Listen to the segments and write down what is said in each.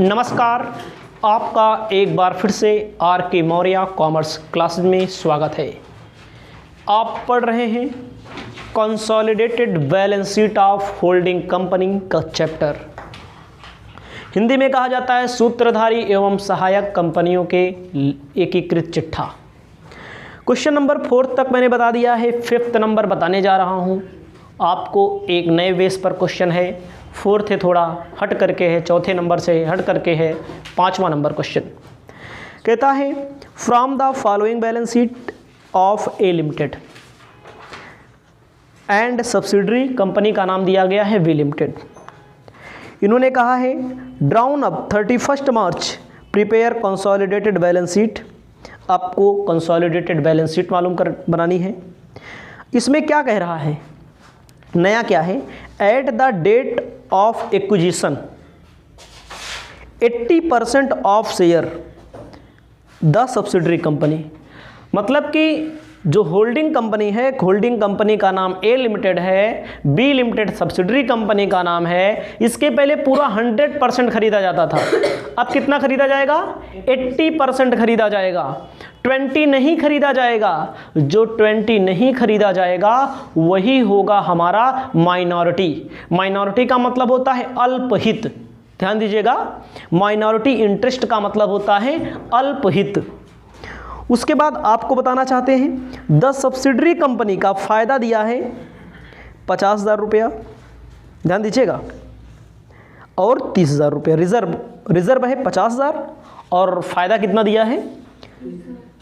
नमस्कार, आपका एक बार फिर से आर के मौर्य कॉमर्स क्लासेस में स्वागत है। आप पढ़ रहे हैं consolidated balance sheet of holding company का चैप्टर। हिंदी में कहा जाता है सूत्रधारी एवं सहायक कंपनियों के एकीकृत चिट्ठा। क्वेश्चन नंबर 4 तक मैंने बता दिया है, 5th नंबर बताने जा रहा हूं। आपको एक नए बेस पर क्वेश्चन है। 4th है थोड़ा हट करके है, 4थे नंबर से हट करके है। 5वां नंबर क्वेश्चन कहता है from the following balance sheet of A limited and subsidiary, company का नाम दिया गया है वी लिमिटेड। इन्होंने कहा है ड्राउन अप 31 मार्च प्रिपेयर कंसोलिडेटेड बैलेंस शीट। आपको कंसोलिडेटेड बैलेंस शीट मालूम कर बनानी है। इसमें क्या कह रहा है, नया क्या है, at the date of acquisition 80% of share the subsidiary company. मतलब कि जो होल्डिंग कंपनी है, होल्डिंग कंपनी का नाम ए लिमिटेड है, बी लिमिटेड सब्सिडरी कंपनी का नाम है। इसके पहले पूरा 100% खरीदा जाता था। अब कितना खरीदा जाएगा? 80% खरीदा जाएगा। 20 नहीं खरीदा जाएगा। जो 20 नहीं खरीदा जाएगा वही होगा हमारा माइनॉरिटी। माइनॉरिटी का मतलब होता है अल्पहित। ध्यान दीजिएगा, माइनॉरिटी इंटरेस्ट का मतलब होता है अल्पहित। उसके बाद आपको बताना चाहते हैं 10 सब्सिडरी कंपनी का फायदा दिया है 50,000 रुपया। ध्यान दीजिएगा, और 30,000 रुपया रिजर्व है 50,000 और फायदा कितना दिया है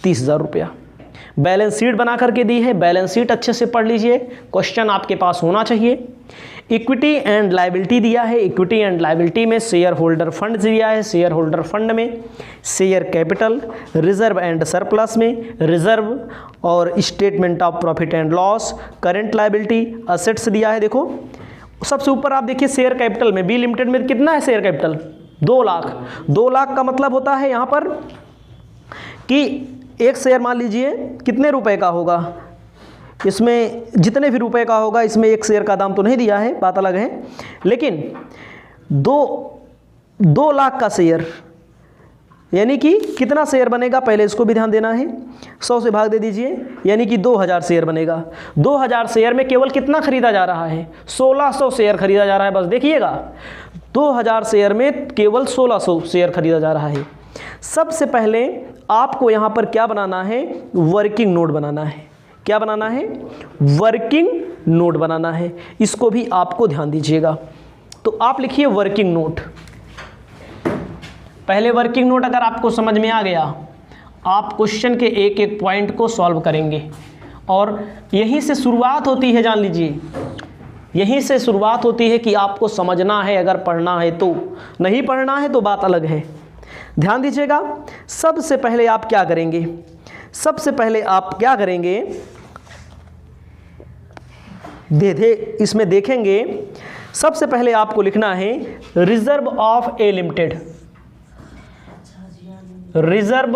30,000 रुपया। बैलेंस शीट बना करके दी है। बैलेंस शीट अच्छे से पढ़ लीजिए, क्वेश्चन आपके पास होना चाहिए। इक्विटी एंड लायबिलिटी दिया है। इक्विटी एंड लायबिलिटी में शेयर होल्डर फंड दिया है। शेयर होल्डर फंड में share capital, reserve and surplus में रिजर्व और statement of profit and loss, current liability, assets दिया है। देखो सबसे ऊपर आप देखिए शेयर कैपिटल में बी लिमिटेड में कितना है शेयर कैपिटल? 2 लाख। 2 लाख का मतलब होता है यहाँ पर कि एक शेयर मान लीजिए कितने रुपए का होगा, इसमें जितने भी रुपए का होगा, इसमें एक शेयर का दाम तो नहीं दिया है, बात अलग है। लेकिन 2 लाख का शेयर यानी कि कितना शेयर बनेगा, पहले इसको भी ध्यान देना है। 100 से भाग दे दीजिए, यानी कि 2000 शेयर बनेगा। 2000 शेयर में केवल कितना खरीदा जा रहा है? 1600 शेयर खरीदा जा रहा है। बस देखिएगा, 2000 शेयर में केवल 1600 शेयर खरीदा जा रहा है। सबसे पहले आपको यहाँ पर क्या बनाना है? वर्किंग नोट बनाना है। क्या बनाना है? वर्किंग नोट बनाना है। इसको भी आपको ध्यान दीजिएगा। तो आप लिखिए वर्किंग नोट। पहले वर्किंग नोट अगर आपको समझ में आ गया, आप क्वेश्चन के एक एक पॉइंट को सॉल्व करेंगे। और यहीं से शुरुआत होती है, जान लीजिए, यहीं से शुरुआत होती है कि आपको समझना है। अगर पढ़ना है तो, नहीं पढ़ना है तो बात अलग है। ध्यान दीजिएगा, सबसे पहले आप क्या करेंगे? सबसे पहले आप क्या करेंगे, इसमें देखेंगे। सबसे पहले आपको लिखना है reserve of A limited. Reserve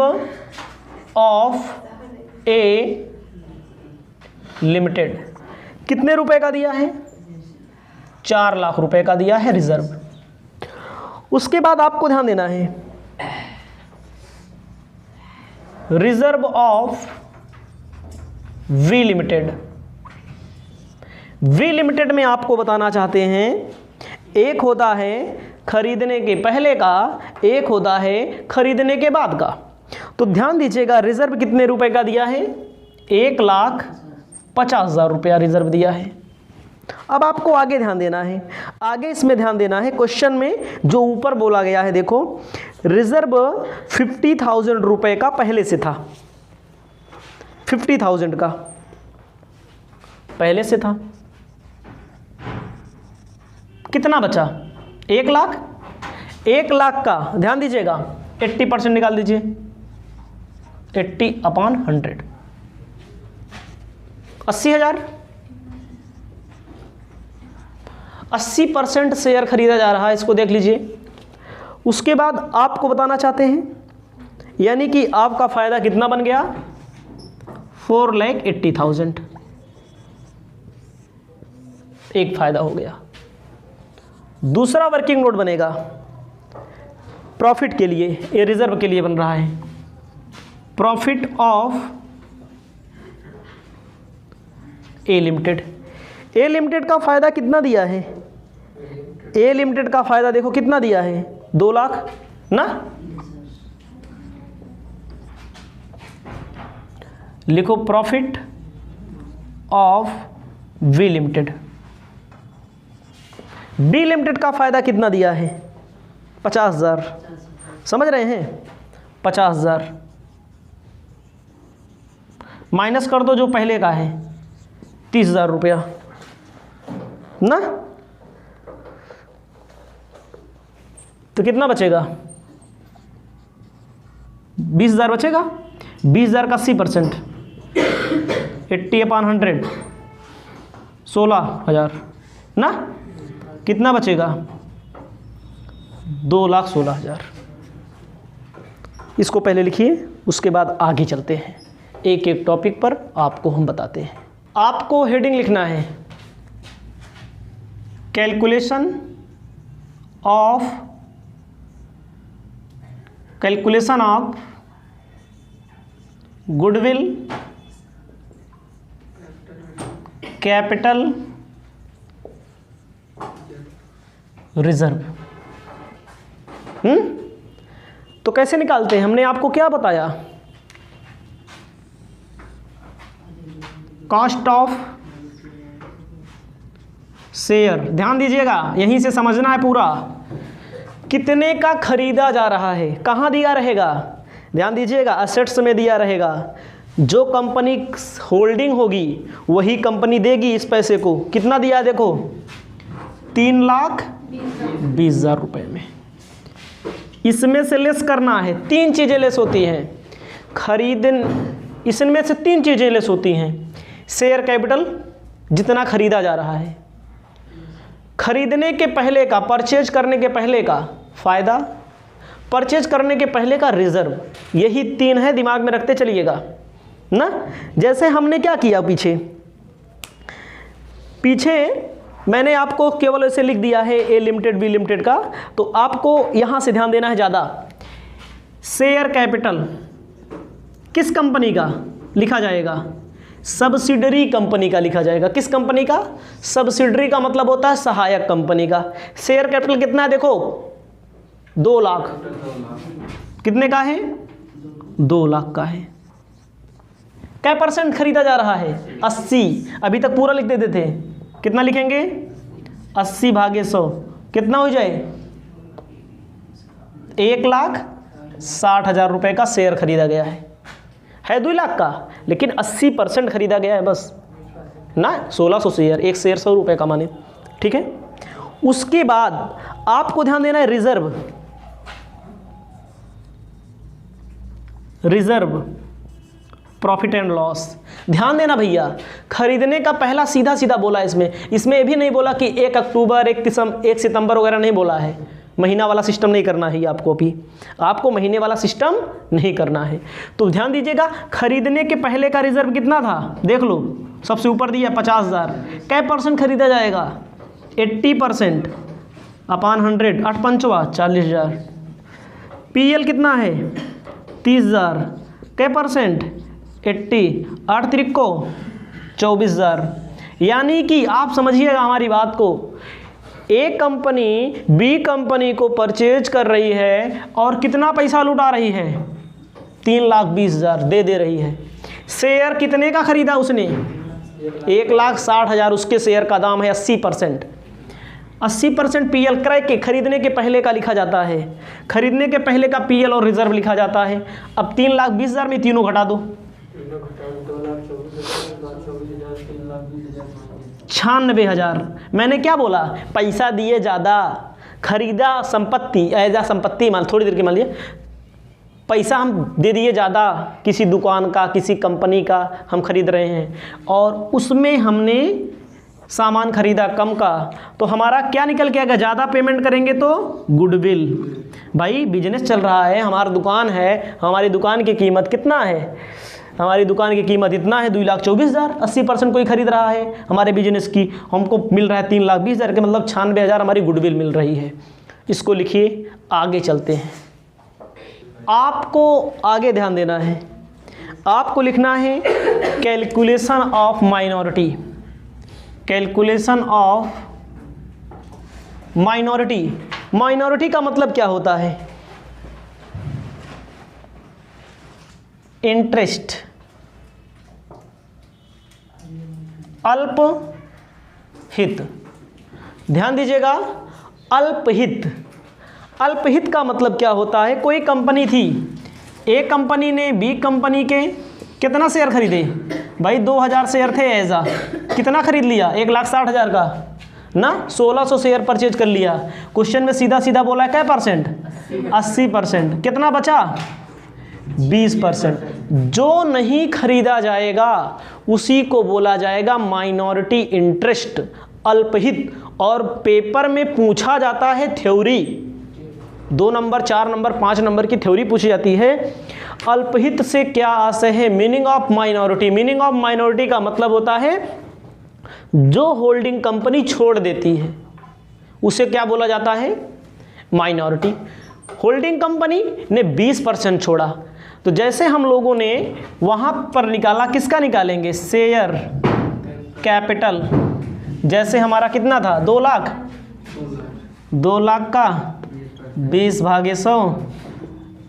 of A limited कितने रुपए का दिया है? 4 लाख रुपए का दिया है रिजर्व। उसके बाद आपको ध्यान देना है reserve of B limited. B limited में आपको बताना चाहते हैं, एक होता है खरीदने के पहले का, एक होता है खरीदने के बाद का। तो ध्यान दीजिएगा, रिजर्व कितने रुपए का दिया है? 1,50,000 रुपया रिजर्व दिया है। अब आपको आगे ध्यान देना है। आगे इसमें ध्यान देना है, क्वेश्चन में जो ऊपर बोला गया है, देखो रिजर्व 50,000 रुपए का पहले से था। 50,000 का पहले से था। कितना बचा? 1 लाख। 1 लाख का ध्यान दीजिएगा 80% निकाल दीजिए, 80/100 80,000। 80% शेयर खरीदा जा रहा है, इसको देख लीजिए। उसके बाद आपको बताना चाहते हैं, यानी कि आपका फायदा कितना बन गया? 4,80,000। एक फायदा हो गया। दूसरा वर्किंग नोट बनेगा प्रॉफिट के लिए, ये रिजर्व के लिए बन रहा है। Profit of A limited. A limited का फ़ायदा कितना दिया है? ए लिमिटेड का फ़ायदा देखो कितना दिया है, 2 लाख ना। लिखो profit of B limited. B limited का फ़ायदा कितना दिया है? 50,000। समझ रहे हैं? 50,000 माइनस कर दो जो पहले का है, 30,000 रुपया ना। तो कितना बचेगा? 20,000 बचेगा। 20,000 का 80%, 80/100, 16,000 ना। कितना बचेगा? 2,16,000। इसको पहले लिखिए, उसके बाद आगे चलते हैं, एक एक टॉपिक पर आपको हम बताते हैं। आपको हेडिंग लिखना है calculation of goodwill capital reserve. तो कैसे निकालते हैं? हमने आपको क्या बताया? Cost of share. ध्यान दीजिएगा, यहीं से समझना है पूरा। कितने का खरीदा जा रहा है, कहाँ दिया रहेगा? ध्यान दीजिएगा, असेट्स में दिया रहेगा। जो कंपनी होल्डिंग होगी वही कंपनी देगी इस पैसे को। कितना दिया देखो, 3,20,000 रुपए में। इसमें से लेस करना है, 3 चीज़ें लेस होती हैं इसमें से 3 चीज़ें लेस होती हैं। शेयर कैपिटल जितना खरीदा जा रहा है, खरीदने के पहले का, परचेज करने के पहले का फ़ायदा, परचेज करने के पहले का रिजर्व। यही 3 है, दिमाग में रखते चलिएगा ना। जैसे हमने क्या किया, पीछे मैंने आपको केवल ऐसे लिख दिया है ए लिमिटेड बी लिमिटेड का, तो आपको यहाँ से ध्यान देना है ज़्यादा। शेयर कैपिटल किस कंपनी का लिखा जाएगा? सब्सिडरी कंपनी का लिखा जाएगा। किस कंपनी का? सब्सिडरी का मतलब होता है सहायक कंपनी का। शेयर कैपिटल कितना है देखो, 2 लाख। कितने का है? 2 लाख का है। क्या % खरीदा जा रहा है? 80। अभी तक पूरा लिख देते थे, कितना लिखेंगे? 80/100 कितना हो जाए? 1,60,000 रुपए का शेयर खरीदा गया है 2 लाख का, लेकिन 80% खरीदा गया है बस ना। 1,600 शेयर, एक शेयर 100 रुपये का माने, ठीक है। उसके बाद आपको ध्यान देना है रिजर्व प्रॉफिट एंड लॉस। ध्यान देना भैया, खरीदने का पहला सीधा सीधा बोला इसमें ये भी नहीं बोला कि 1 अक्टूबर 1 सितंबर वगैरह नहीं बोला है। महीना वाला सिस्टम नहीं करना है आपको, अभी आपको महीने वाला सिस्टम नहीं करना है। तो ध्यान दीजिएगा, खरीदने के पहले का रिजर्व कितना था देख लो, सबसे ऊपर दिया 50,000। कै % खरीदा जाएगा? 80% अपान 100, 8 पंचवा 40,000। पीएल कितना है? 30,000। कै %? 80, 8 त्रिको 24,000। यानी कि आप समझिएगा हमारी बात को, एक कंपनी बी कंपनी को परचेज कर रही है और कितना पैसा लुटा रही है? 3,20,000 दे रही है। शेयर कितने का खरीदा उसने? 1,60,000 उसके शेयर का दाम है। 80% 80% पीएल क्रय के खरीदने के पहले का लिखा जाता है। खरीदने के पहले का पीएल और रिजर्व लिखा जाता है। अब 3,20,000 में तीनों घटा दो, 96,000। मैंने क्या बोला? पैसा दिए ज़्यादा, खरीदा संपत्ति, ऐसा संपत्ति मान, थोड़ी देर के मान लिया, पैसा हम दे दिए ज़्यादा, किसी दुकान का, किसी कंपनी का हम खरीद रहे हैं और उसमें हमने सामान खरीदा कम का, तो हमारा क्या निकल के आएगा? ज़्यादा पेमेंट करेंगे तो गुडविल। भाई बिजनेस चल रहा है, हमारी दुकान है, हमारी दुकान की कीमत कितना है? हमारी दुकान की कीमत इतना है, 2,24,000। 80% कोई खरीद रहा है हमारे बिजनेस की, हमको मिल रहा है 3,20,000 के, मतलब 96,000 हमारी गुडविल मिल रही है। इसको लिखिए, आगे चलते हैं। आपको आगे ध्यान देना है, आपको लिखना है calculation of minority. Calculation of minority. Minority का मतलब क्या होता है? इंटरेस्ट, अल्पहित। ध्यान दीजिएगा, अल्पहित। अल्पहित का मतलब क्या होता है? कोई कंपनी थी, ए कंपनी ने बी कंपनी के कितना शेयर खरीदे? भाई 2000 शेयर थे एजा, कितना खरीद लिया? 1,60,000 का ना, 1600 शेयर परचेज कर लिया। क्वेश्चन में सीधा सीधा बोला है क्या परसेंट? 80%। कितना बचा? 20%। जो नहीं खरीदा जाएगा उसी को बोला जाएगा माइनॉरिटी इंटरेस्ट, अल्पहित। और पेपर में पूछा जाता है थ्योरी, 2 नंबर 4 नंबर 5 नंबर की थ्योरी पूछी जाती है। अल्पहित से क्या आशय है? Meaning of minority. Meaning of minority का मतलब होता है जो होल्डिंग कंपनी छोड़ देती है उसे क्या बोला जाता है? माइनॉरिटी। होल्डिंग कंपनी ने 20% छोड़ा, तो जैसे हम लोगों ने वहां पर निकाला, किसका निकालेंगे? Share capital. जैसे हमारा कितना था? 2 लाख। 2 लाख का 20/100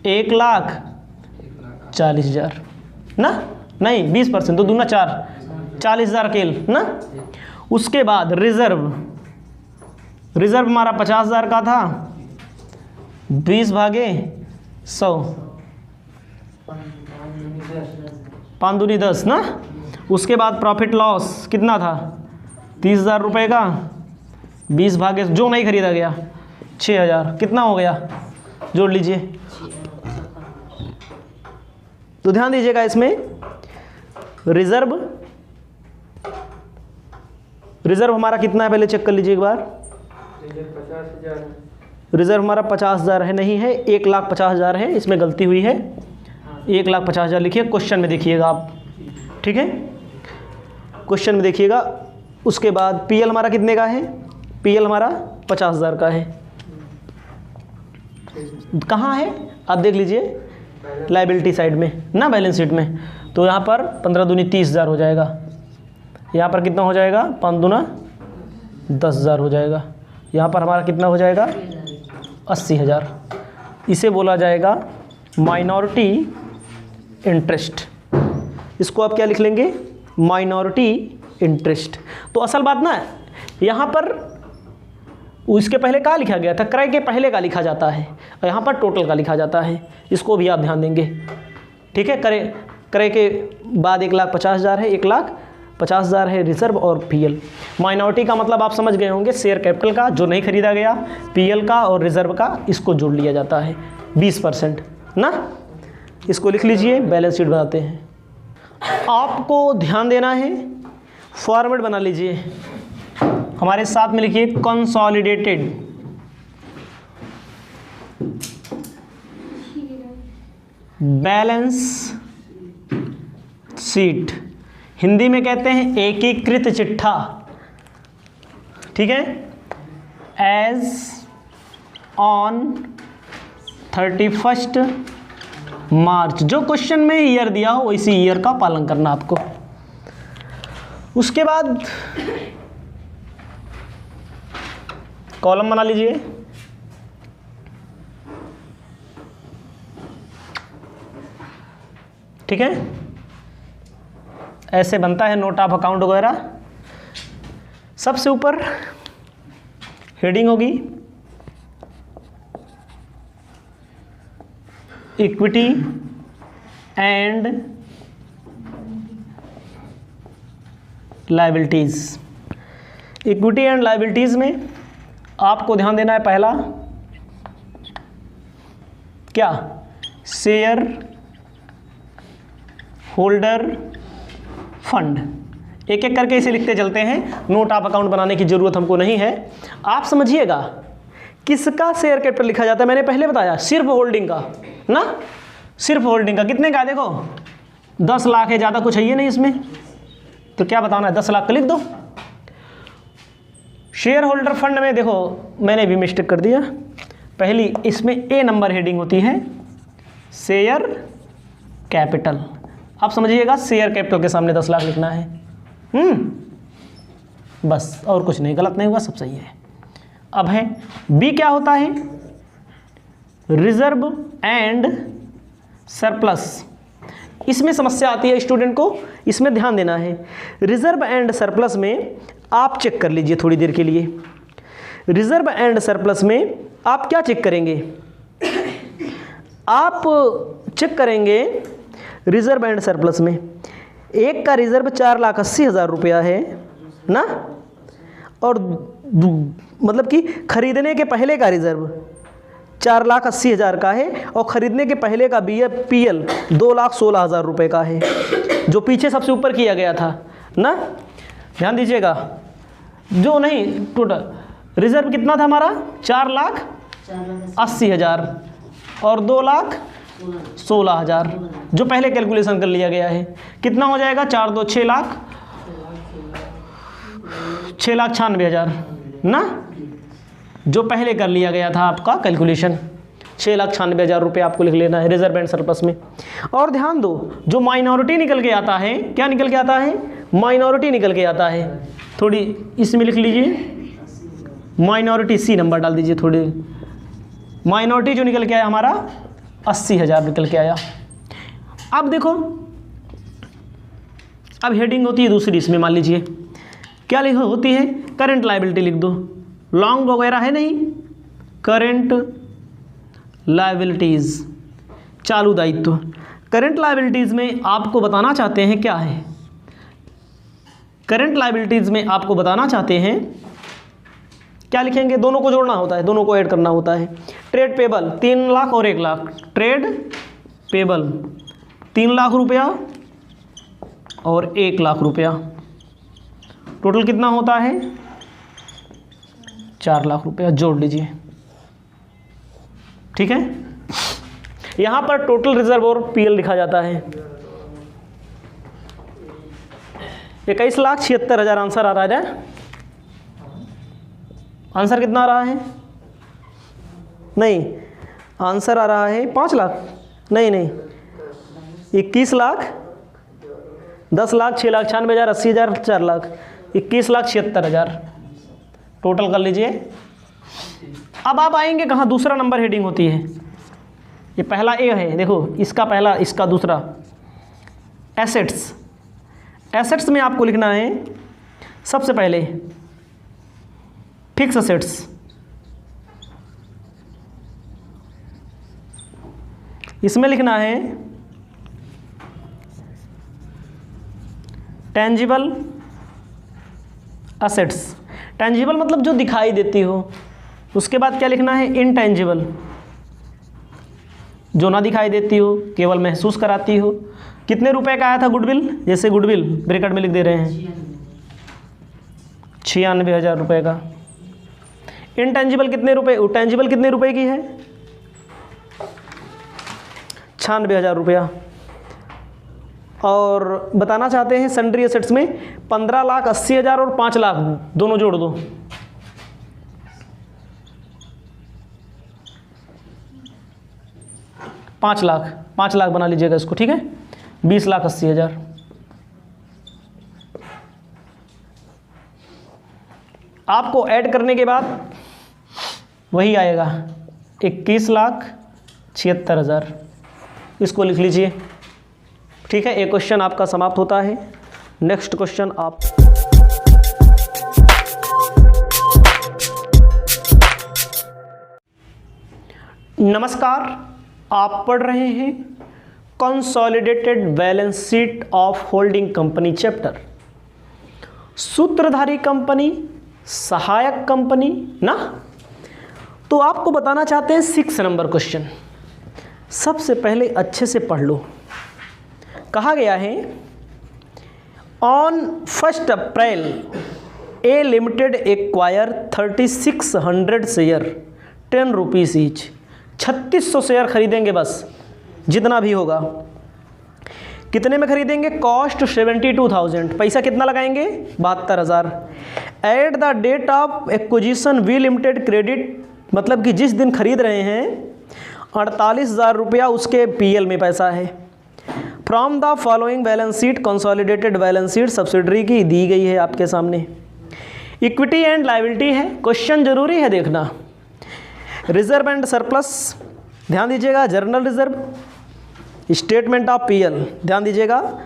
1,40,000 ना, नहीं 20% तो दूना 4, 40,000 केल ना। उसके बाद रिजर्व। रिजर्व हमारा 50,000 का था, 20/100 5 दूनी 10 ना। उसके बाद प्रॉफिट लॉस कितना था? 30,000 रुपये का, 20 जो नहीं खरीदा गया 6,000। कितना हो गया? जोड़ लीजिए। तो ध्यान दीजिएगा, इसमें रिजर्व हमारा कितना है पहले चेक कर लीजिए एक बार। रिजर्व हमारा 50,000 है, नहीं है 1,50,000 है, इसमें गलती हुई है। 1,50,000 लिखिए, क्वेश्चन में देखिएगा आप, ठीक है? क्वेश्चन में देखिएगा। उसके बाद पीएल हमारा कितने का है? पीएल हमारा 50,000 का है। कहाँ है आप देख लीजिए, लायबिलिटी साइड में ना, बैलेंस शीट में। तो यहाँ पर 15 दूनी 30,000 हो जाएगा। यहाँ पर कितना हो जाएगा? 5 दूना 10,000 हो जाएगा। यहाँ पर हमारा कितना हो जाएगा? 80,000। इसे बोला जाएगा माइनॉरिटी इंटरेस्ट। इसको आप क्या लिख लेंगे? Minority interest. तो असल बात ना, यहाँ पर उसके पहले का लिखा गया था, क्रय के पहले का लिखा जाता है, और यहाँ पर टोटल का लिखा जाता है। इसको भी आप ध्यान देंगे, ठीक है? क्रय के बाद 1,50,000 है, 1,50,000 है रिजर्व और पीएल। माइनॉरिटी का मतलब आप समझ गए होंगे, शेयर कैपिटल का जो नहीं खरीदा गया, पीएल का और रिजर्व का, इसको जोड़ लिया जाता है 20% ना। इसको लिख लीजिए, बैलेंस शीट बनाते हैं। आपको ध्यान देना है, फॉर्मेट बना लीजिए, हमारे साथ में लिखिए कंसोलिडेटेड बैलेंस शीट। हिंदी में कहते हैं एकीकृत चिट्ठा, ठीक है? एज ऑन 31 मार्च। जो क्वेश्चन में ईयर दिया हो इसी ईयर का पालन करना आपको। उसके बाद कॉलम बना लीजिए, ठीक है? ऐसे बनता है नोट ऑफ अकाउंट वगैरह। सबसे ऊपर हेडिंग होगी equity and liabilities. Equity and liabilities में आपको ध्यान देना है, पहला क्या? Share holder fund. एक एक करके इसे लिखते चलते हैं, नोट ऑफ अकाउंट बनाने की जरूरत हमको नहीं है। आप समझिएगा किसका शेयर कैपिटल लिखा जाता है, मैंने पहले बताया, सिर्फ होल्डिंग का ना, सिर्फ होल्डिंग का। कितने का? देखो 10 लाख है, ज़्यादा कुछ है ये नहीं इसमें, तो क्या बताना है? 10 लाख का लिख दो। शेयर होल्डर फंड में देखो मैंने भी मिस्टेक कर दिया, पहली इसमें ए नंबर हेडिंग होती है शेयर कैपिटल। आप समझिएगा, शेयर कैपिटल के सामने 10 लाख लिखना है। बस, और कुछ नहीं, गलत नहीं हुआ, सब सही है। अब है बी, क्या होता है? Reserve and surplus. इसमें समस्या आती है स्टूडेंट को, इसमें ध्यान देना है। रिजर्व एंड सरप्लस में आप चेक कर लीजिए थोड़ी देर के लिए। रिजर्व एंड सरप्लस में आप क्या चेक करेंगे? आप चेक करेंगे रिजर्व एंड सरप्लस में, एक का रिजर्व 4,80,000 रुपया है ना, और मतलब कि खरीदने के पहले का रिजर्व 4,80,000 का है, और ख़रीदने के पहले का PL 2,16,000 रुपये का है, जो पीछे सबसे ऊपर किया गया था ना। ध्यान दीजिएगा, जो नहीं, टोटल रिजर्व कितना था हमारा? 4,80,000 और 2,16,000, जो पहले कैलकुलेशन कर लिया गया है। कितना हो जाएगा? 4 2 6 लाख, 6,96,000 ना, जो पहले कर लिया गया था आपका कैलकुलेशन। 6,96,000 रुपये आपको लिख लेना है रिजर्व एंड सरप्लस में। और ध्यान दो, जो माइनॉरिटी निकल के आता है, क्या निकल के आता है? माइनॉरिटी निकल के आता है। थोड़ी इसमें लिख लीजिए, माइनॉरिटी C नंबर डाल दीजिए थोड़ी। माइनॉरिटी जो निकल के आया हमारा 80,000 निकल के आया। अब देखो, अब हेडिंग होती है दूसरी, इसमें मान लीजिए क्या लिखो होती है? करंट लायबिलिटी लिख दो, लॉन्ग वगैरह है नहीं। करंट लायबिलिटीज़, चालू दायित्व। करंट लायबिलिटीज़ में आपको बताना चाहते हैं क्या है? करंट लायबिलिटीज़ में आपको बताना चाहते हैं, क्या लिखेंगे? दोनों को जोड़ना होता है, दोनों को ऐड करना होता है। ट्रेड पेबल 3 लाख और 1 लाख, ट्रेड पेबल 3 लाख रुपया और 1 लाख रुपया, टोटल कितना होता है? 4 लाख रुपया। जोड़ लीजिए, ठीक है। यहां पर टोटल रिजर्व और PL लिखा जाता है। 21,76,000 आंसर आ रहा है। आंसर कितना आ रहा है? नहीं, आंसर आ रहा है 5 लाख। नहीं, 21 लाख, 10 लाख, 6,96,000, 80,000, 4 लाख, 21,76,000 टोटल कर लीजिए। अब आप आएंगे कहाँ? दूसरा नंबर हेडिंग होती है। ये पहला ए है, देखो इसका पहला, इसका दूसरा। एसेट्स। एसेट्स में आपको लिखना है सबसे पहले फिक्स एसेट्स। इसमें लिखना है टेंजिबल असेट्स। टेंजिबल मतलब जो दिखाई देती हो। उसके बाद क्या लिखना है? इनटेंजिबल, जो ना दिखाई देती हो, केवल महसूस कराती हो। कितने रुपए का आया था गुडविल? जैसे गुडविल ब्रैकेट में लिख दे रहे हैं 96,000 रुपये का। इनटेंजिबल कितने रुपए? टेंजिबल कितने रुपए की है? 96,000 रुपया। और बताना चाहते हैं सन्ड्री एसेट्स में 15,80,000 और 5 लाख दोनों जोड़ दो। पाँच लाख बना लीजिएगा इसको, ठीक है। 20,80,000। आपको ऐड करने के बाद वही आएगा 21,76,000। इसको लिख लीजिए, ठीक है। एक क्वेश्चन आपका समाप्त होता है। नेक्स्ट क्वेश्चन आप नमस्कार, आप पढ़ रहे हैं consolidated balance sheet of holding company chapter. सूत्रधारी कंपनी, सहायक कंपनी ना। तो आपको बताना चाहते हैं 6 नंबर क्वेश्चन। सबसे पहले अच्छे से पढ़ लो। कहा गया है on 1 April A limited acquire 3600 share 10 rupees each. 3600 share खरीदेंगे बस, जितना भी होगा। कितने में खरीदेंगे? कॉस्ट 72,000। पैसा कितना लगाएंगे? 72,000। At the date of acquisition B limited credit, मतलब कि जिस दिन खरीद रहे हैं 48,000 रुपया उसके पीएल में पैसा है। From the following balance sheet, consolidated balance sheet subsidiary की दी गई है आपके सामने। इक्विटी एंड लायबिलिटी है, क्वेश्चन जरूरी है देखना। रिजर्व एंड सरप्लस ध्यान दीजिएगा, journal reserve, statement of PL ध्यान दीजिएगा।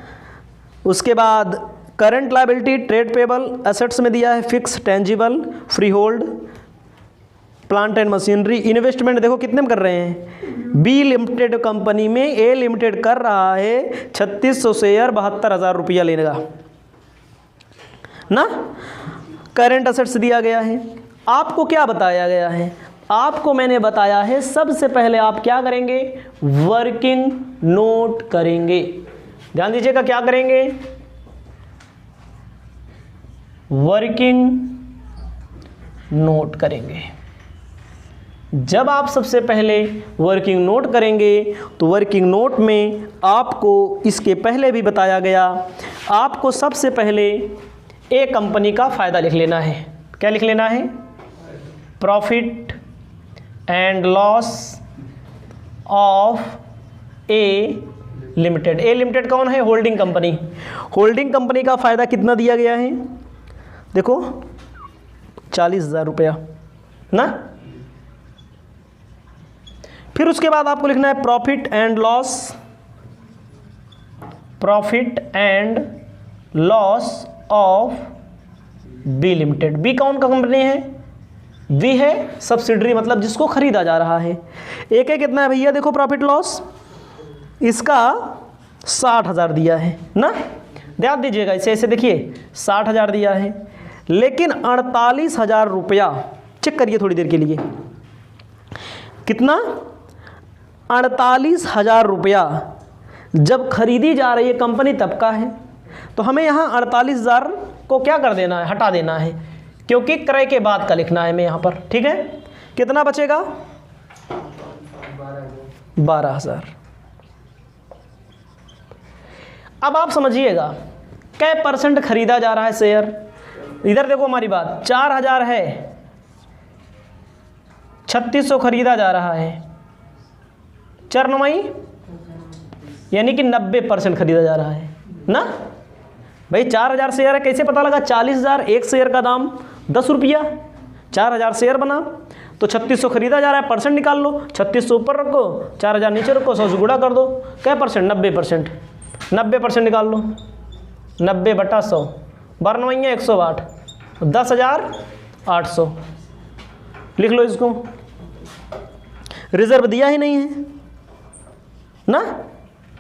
उसके बाद current liability, trade payable, assets में दिया है fix, tangible, free hold, plant and machinery. Investment देखो कितने में कर रहे हैं, बी लिमिटेड कंपनी में ए लिमिटेड कर रहा है 3600 शेयर 72,000 रुपया लेगा ना। करंट एसेट्स दिया गया है। आपको क्या बताया गया है, आपको मैंने बताया है सबसे पहले आप क्या करेंगे, वर्किंग नोट करेंगे। ध्यान दीजिएगा क्या करेंगे, वर्किंग नोट करेंगे। जब आप सबसे पहले वर्किंग नोट करेंगे तो वर्किंग नोट में आपको इसके पहले भी बताया गया, आपको सबसे पहले ए कंपनी का फ़ायदा लिख लेना है। क्या लिख लेना है, profit and loss of A limited. A limited कौन है, होल्डिंग कंपनी। होल्डिंग कंपनी का फ़ायदा कितना दिया गया है, देखो 40,000 रुपया ना। फिर उसके बाद आपको लिखना है profit and loss, profit and loss of B limited. B कौन का कंपनी है, बी है सब्सिडरी, मतलब जिसको खरीदा जा रहा है। एक है कितना है भैया, देखो प्रॉफिट लॉस इसका 60,000 दिया है ना। ध्यान दीजिएगा, इसे ऐसे देखिए 60,000 दिया है, लेकिन 48,000 रुपया, चेक करिए थोड़ी देर के लिए, कितना 48,000 रुपया जब खरीदी जा रही है कंपनी तब का है। तो हमें यहाँ 48,000 को क्या कर देना है, हटा देना है, क्योंकि क्रय के बाद का लिखना है हमें यहाँ पर। ठीक है, कितना बचेगा, 12,000। अब आप समझिएगा कै परसेंट खरीदा जा रहा है शेयर। इधर देखो हमारी बात, 4,000 है, 3600 खरीदा जा रहा है, चरनमई यानी कि 90% खरीदा जा रहा है ना भाई। 4,000 शेयर है, कैसे पता लगा, 40,000, एक शेयर का दाम 10 रुपया, 4,000 शेयर बना तो 3600 खरीदा जा रहा है, परसेंट निकाल लो, 3600 ऊपर रखो, 4,000 नीचे रखो, 100 से गुणा कर दो, क्या परसेंट, 90%। 90% निकाल लो, 90/100, 12 108, 10,800 लिख लो इसको। रिजर्व दिया ही नहीं है ना,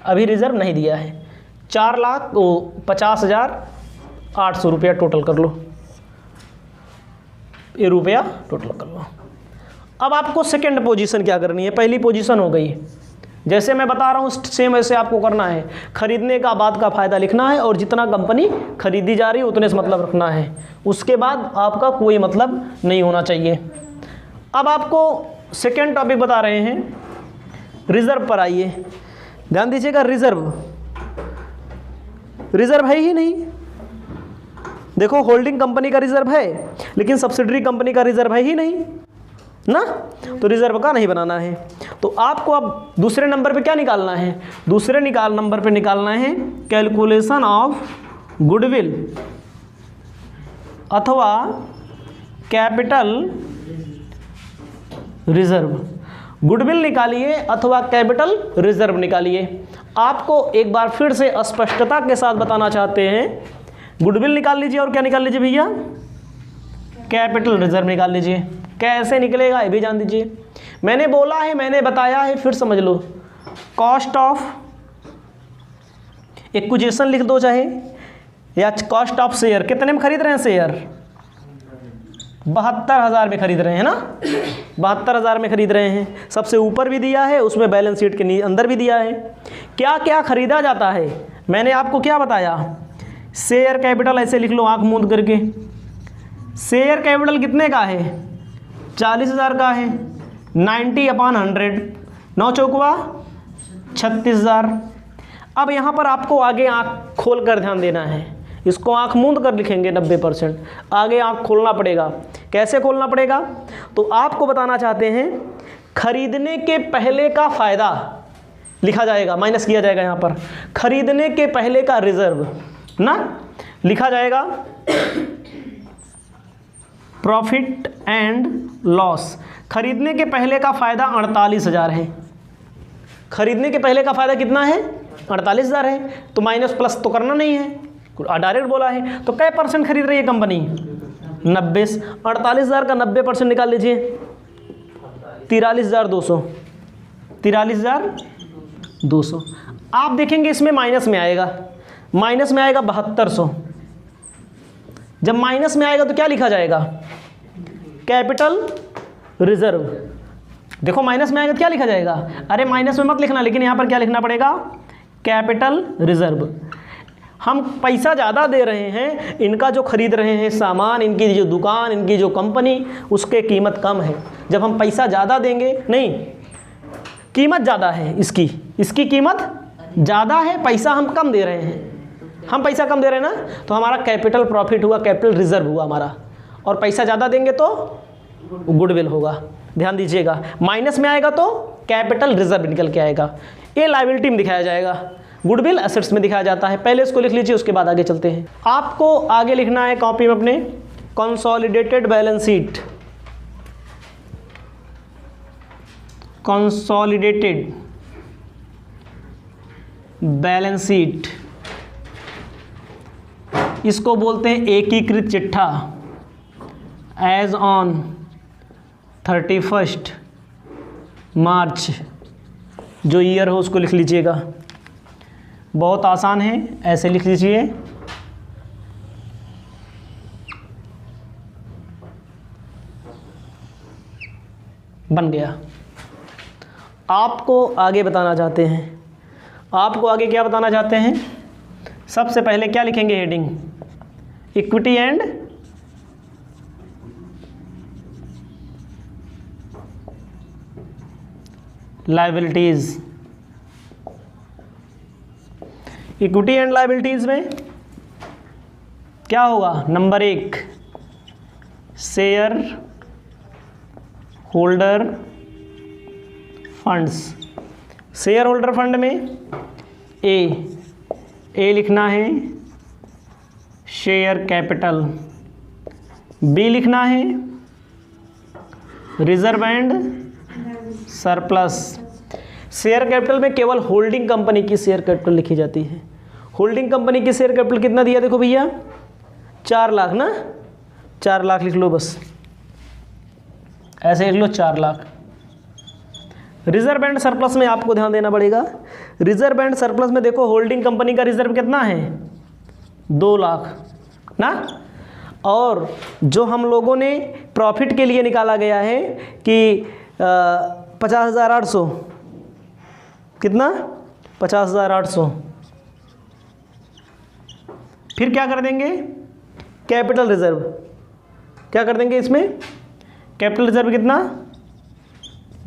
अभी रिजर्व नहीं दिया है। 4,50,800 रुपया टोटल कर लो, ये रुपया टोटल कर लो। अब आपको सेकंड पोजीशन क्या करनी है, पहली पोजीशन हो गई, जैसे मैं बता रहा हूँ सेम ऐसे आपको करना है। खरीदने का बाद का फ़ायदा लिखना है और जितना कंपनी खरीदी जा रही है उतने से मतलब रखना है, उसके बाद आपका कोई मतलब नहीं होना चाहिए। अब आपको सेकेंड टॉपिक बता रहे हैं, रिजर्व पर आइए। ध्यान दीजिएगा, रिजर्व है ही नहीं। देखो होल्डिंग कंपनी का रिजर्व है, लेकिन सब्सिडरी कंपनी का रिजर्व है ही नहीं ना, तो रिजर्व का नहीं बनाना है। तो आपको अब दूसरे नंबर पे क्या निकालना है, दूसरे नंबर पे निकालना है कैलकुलेशन ऑफ गुडविल अथवा कैपिटल रिजर्व। गुडविल निकालिए अथवा कैपिटल रिजर्व निकालिए। आपको एक बार फिर से स्पष्टता के साथ बताना चाहते हैं, गुडविल निकाल लीजिए और क्या निकाल लीजिए भैया, कैपिटल रिजर्व निकाल लीजिए। कैसे निकलेगा ये भी जान दीजिए, मैंने बोला है, मैंने बताया है, फिर समझ लो। कॉस्ट ऑफ एक्विजिशन लिख दो चाहे, या कॉस्ट ऑफ शेयर, कितने में खरीद रहे हैं शेयर, 72,000 में खरीद रहे हैं ना, 72,000 में खरीद रहे हैं। सबसे ऊपर भी दिया है, उसमें बैलेंस शीट के अंदर भी दिया है क्या क्या खरीदा जाता है। मैंने आपको क्या बताया, शेयर कैपिटल ऐसे लिख लो आंख मूंद करके। शेयर कैपिटल कितने का है, 40,000 का है, 90/100, 9 चौकवा 36,000। अब यहाँ पर आपको आगे आंख खोल कर ध्यान देना है, इसको आंख मूंद कर लिखेंगे 90%, आगे आंख खोलना पड़ेगा। कैसे खोलना पड़ेगा, तो आपको बताना चाहते हैं खरीदने के पहले का फायदा लिखा जाएगा, माइनस किया जाएगा यहाँ पर। खरीदने के पहले का रिजर्व ना लिखा जाएगा प्रॉफिट एंड लॉस। खरीदने के पहले का फायदा 48,000 है। खरीदने के पहले का फायदा कितना है? 48,000 है। तो माइनस प्लस तो करना नहीं है, डायरेक्ट बोला है। तो कै परसेंट खरीद रही है कंपनी? 90। 48,000 का 90% निकाल लीजिए, 43,200। 43,200। आप देखेंगे इसमें माइनस में आएगा, माइनस में आएगा 7200। जब माइनस में आएगा तो क्या लिखा जाएगा? Capital reserve. देखो माइनस में आएगा तो क्या लिखा जाएगा? अरे माइनस में मत लिखना, लेकिन यहाँ पर क्या लिखना पड़ेगा? Capital reserve. हम पैसा ज़्यादा दे रहे हैं, इनका जो खरीद रहे हैं सामान, इनकी जो दुकान, इनकी जो कंपनी, उसके कीमत कम है। जब हम पैसा ज़्यादा देंगे, नहीं, कीमत ज़्यादा है इसकी, इसकी कीमत ज़्यादा है, पैसा हम कम दे रहे हैं, हम पैसा कम दे रहे हैं ना, तो हमारा कैपिटल प्रॉफिट हुआ, कैपिटल रिजर्व हुआ हमारा। और पैसा ज़्यादा देंगे तो गुडविल होगा। ध्यान दीजिएगा, माइनस में आएगा तो कैपिटल रिजर्व निकल के आएगा। ये लायबिलिटी में दिखाया जाएगा, गुडविल एसेट्स में दिखाया जाता है। पहले इसको लिख लीजिए, उसके बाद आगे चलते हैं। आपको आगे लिखना है कॉपी में अपने consolidated balance sheet. Consolidated balance sheet, इसको बोलते हैं एकीकृत चिट्ठा। एज ऑन 31 मार्च, जो ईयर हो उसको लिख लीजिएगा। बहुत आसान है, ऐसे लिख लीजिए। बन गया। आपको आगे बताना चाहते हैं, आपको आगे क्या बताना चाहते हैं? सबसे पहले क्या लिखेंगे? Heading equity and liabilities. Equity and liabilities में क्या होगा? Number 1, share holder funds. Share holder fund में ए लिखना है शेयर कैपिटल, बी लिखना है reserve and surplus. Share capital में केवल होल्डिंग कंपनी की शेयर कैपिटल लिखी जाती है। होल्डिंग कंपनी की शेयर कैपिटल कितना दिया? देखो भैया 4 लाख ना, 4 लाख लिख लो बस, ऐसे लिख लो 4 लाख। रिजर्व एंड सरप्लस में आपको ध्यान देना पड़ेगा। रिजर्व एंड सरप्लस में देखो होल्डिंग कंपनी का रिजर्व कितना है? 2 लाख ना। और जो हम लोगों ने प्रॉफिट के लिए निकाला गया है कि 50,800, कितना? 50,800। फिर क्या कर देंगे? Capital reserve. क्या कर देंगे इसमें? कैपिटल रिजर्व कितना?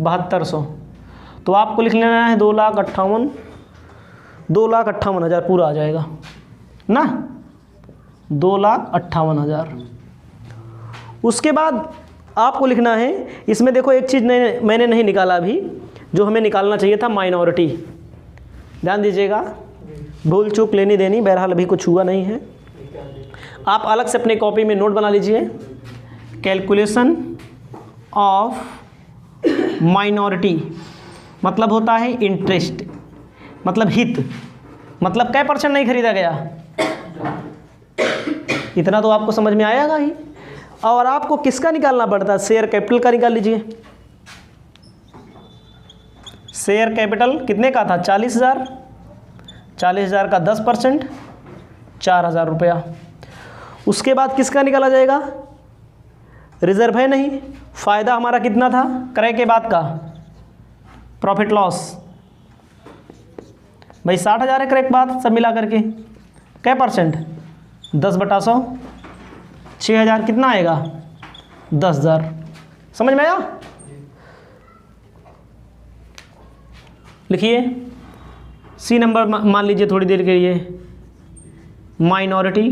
7200। तो आपको लिख लेना है 2,58,000 पूरा आ जाएगा ना, 2,58,000। उसके बाद आपको लिखना है, इसमें देखो एक चीज़ मैंने नहीं निकाला अभी, जो हमें निकालना चाहिए था, माइनॉरिटी। ध्यान दीजिएगा, भूल चूक लेनी देनी, बहरहाल अभी कुछ हुआ नहीं है। आप अलग से अपने कॉपी में नोट बना लीजिए। कैलकुलेशन ऑफ माइनॉरिटी मतलब होता है इंटरेस्ट, मतलब हित, मतलब कै % नहीं खरीदा गया, इतना तो आपको समझ में आएगा ही। और आपको किसका निकालना पड़ता है? शेयर कैपिटल का निकाल लीजिए। शेयर कैपिटल कितने का था? 40,000। 40,000 का 10% 4,000 रुपया। उसके बाद किसका निकाला जाएगा? रिजर्व है नहीं, फ़ायदा हमारा कितना था क्रय के बाद का? प्रॉफिट लॉस भाई 60,000 है क्रय के बाद, सब मिला करके कै %? 10/100, 6,000 कितना आएगा? 10,000। समझ में आया? लिखिए सी नंबर मान लीजिए थोड़ी देर के लिए, माइनॉरिटी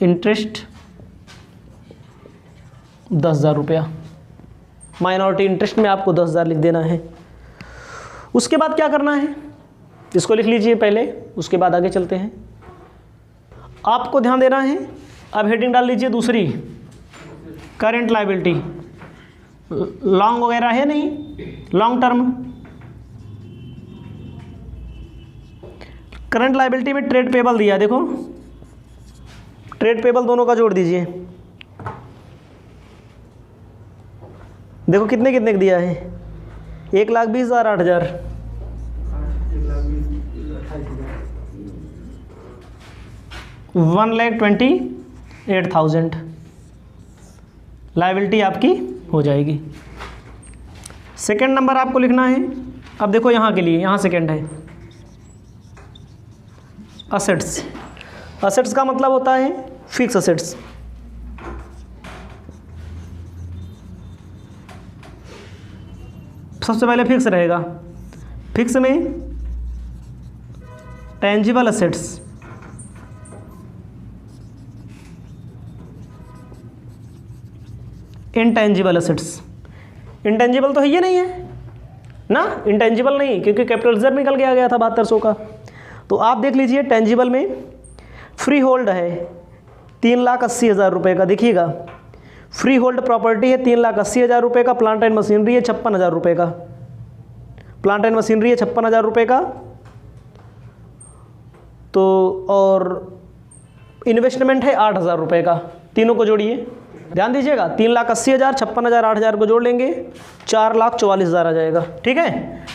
इंटरेस्ट 10,000 रुपया। माइनॉरिटी इंटरेस्ट में आपको 10,000 लिख देना है। उसके बाद क्या करना है, इसको लिख लीजिए पहले, उसके बाद आगे चलते हैं। आपको ध्यान देना है, अब हेडिंग डाल लीजिए दूसरी, करेंट लायबिलिटी। लॉन्ग वगैरह है नहीं, लॉन्ग टर्म। करंट लायबिलिटी में ट्रेड पेबल दिया, देखो ट्रेड पेबल दोनों का जोड़ दीजिए। देखो कितने कितने का दिया है, 1,20,000, 8,000, 1,28,000 लायबिलिटी आपकी हो जाएगी। सेकंड नंबर आपको लिखना है। अब देखो यहाँ के लिए, यहाँ सेकंड है असेट्स। असेट्स का मतलब होता है फिक्स असेट्स। सबसे पहले फिक्स रहेगा, फिक्स में tangible assets, intangible assets. Intangible तो है ये नहीं है ना, इंटेंजिबल नहीं, क्योंकि कैपिटल रिजर्व निकल के आ गया था 7200 का। तो आप देख लीजिए टेंजिबल में फ्री होल्ड है 3,80,000 रुपये का, देखिएगा फ्री होल्ड प्रॉपर्टी है 3,80,000 रुपये का, प्लांट एंड मशीनरी है 56,000 रुपये का, प्लांट एंड मशीनरी है 56,000 रुपये का। तो और इन्वेस्टमेंट है 8,000 रुपये का, तीनों को जोड़िए, ध्यान दीजिएगा 3,80,000, 56,000, 8,000 को जोड़ लेंगे 4,44,000 आ जाएगा। ठीक है,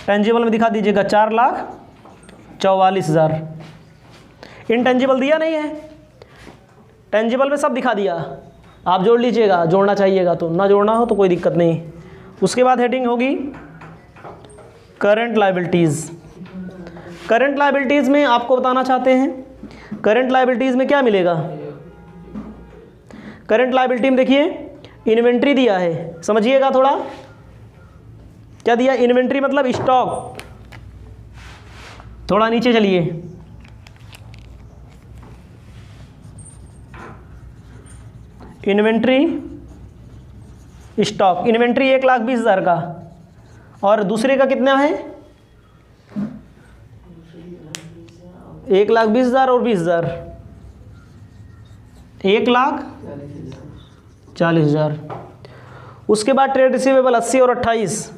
टेंजिबल में दिखा दीजिएगा 4,44,000। इनटेंजिबल दिया नहीं है, टेंजिबल में सब दिखा दिया, आप जोड़ लीजिएगा, जोड़ना चाहिएगा तो, ना जोड़ना हो तो कोई दिक्कत नहीं। उसके बाद हेडिंग होगी करंट लायबिलिटीज़। करंट लायबिलिटीज़ में आपको बताना चाहते हैं, करंट लायबिलिटीज़ में क्या मिलेगा। करंट लायबिलिटी में देखिए इन्वेंट्री दिया है, समझिएगा थोड़ा, क्या दिया, इन्वेंट्री मतलब स्टॉक। थोड़ा नीचे चलिए, इन्वेंट्री स्टॉक, इन्वेंट्री 1,20,000 का, और दूसरे का कितना है 1,20,000 और 20,000, 1,40,000। उसके बाद ट्रेड रिसीवेबल 80 और 28,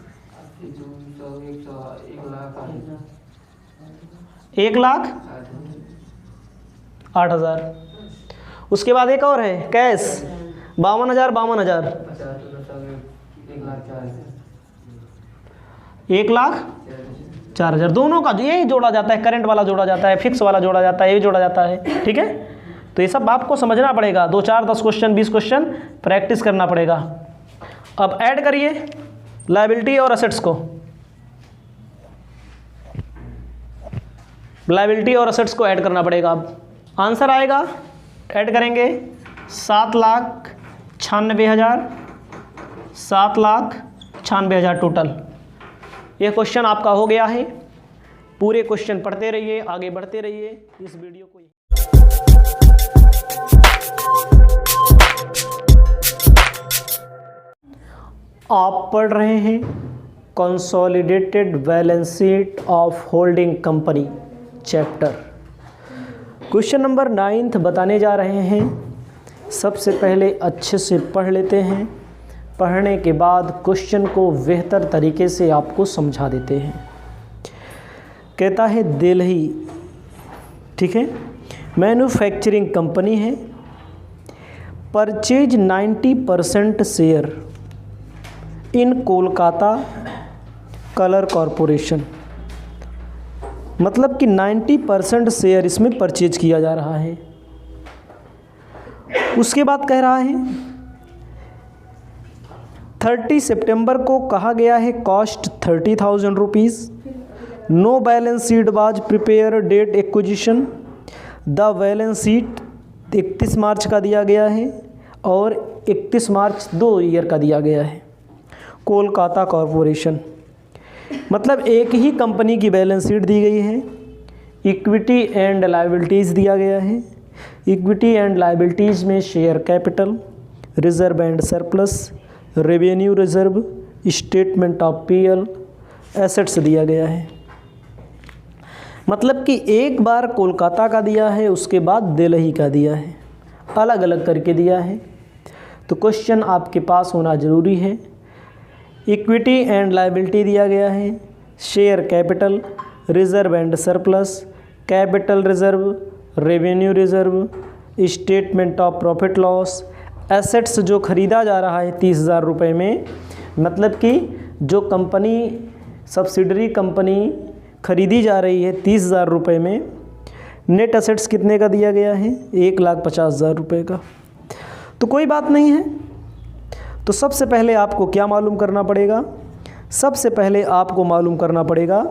1,08,000। उसके बाद एक और है कैश 52,000, 52,000, 1,04,000। दोनों का यही जोड़ा जाता है, करंट वाला जोड़ा जाता है, फिक्स वाला जोड़ा जाता है, ये जोड़ा जाता है। ठीक है, तो ये सब आपको समझना पड़ेगा, 2, 4, 10 क्वेश्चन, 20 क्वेश्चन प्रैक्टिस करना पड़ेगा। अब ऐड करिए लायबिलिटी और असेट्स को, लायबिलिटी और असेट्स को ऐड करना पड़ेगा। अब आंसर आएगा, ऐड करेंगे 7,96,000, 7,96,000 टोटल। ये क्वेश्चन आपका हो गया है। पूरे क्वेश्चन पढ़ते रहिए, आगे बढ़ते रहिए इस वीडियो को। आप पढ़ रहे हैं consolidated balance sheet of holding company chapter. Question number 9 बताने जा रहे हैं। सबसे पहले अच्छे से पढ़ लेते हैं, पढ़ने के बाद क्वेश्चन को बेहतर तरीके से आपको समझा देते हैं। कहता है दिल्ली, ठीक है, मैन्युफैक्चरिंग कंपनी है, purchase 90% share in Kolkata colour corporation. मतलब कि 90% शेयर इसमें परचेज किया जा रहा है। उसके बाद कह रहा है 30 सितंबर को कहा गया है cost 30,000 rupees. No balance sheet was prepare date acquisition. The balance sheet 31 मार्च का दिया गया है और 31 मार्च 2 ईयर का दिया गया है। कोलकाता कॉरपोरेशन मतलब एक ही कंपनी की बैलेंस शीट दी गई है। इक्विटी एंड लायबिलिटीज़ दिया गया है। इक्विटी एंड लायबिलिटीज़ में share capital, reserve and surplus, revenue reserve, statement of PL assets दिया गया है। मतलब कि एक बार कोलकाता का दिया है, उसके बाद दिल्ली का दिया है, अलग अलग करके दिया है। तो क्वेश्चन आपके पास होना ज़रूरी है। इक्विटी एंड लायबिलिटी दिया गया है, share capital, reserve and surplus, capital reserve, revenue reserve, statement of profit loss, assets जो ख़रीदा जा रहा है 30,000 रुपये में, मतलब कि जो कंपनी सब्सिडरी कंपनी ख़रीदी जा रही है 30,000 रुपये में, नेट एसेट्स कितने का दिया गया है? 1,50,000 रुपये का। तो कोई बात नहीं है। तो सबसे पहले आपको क्या मालूम करना पड़ेगा? सबसे पहले आपको मालूम करना पड़ेगा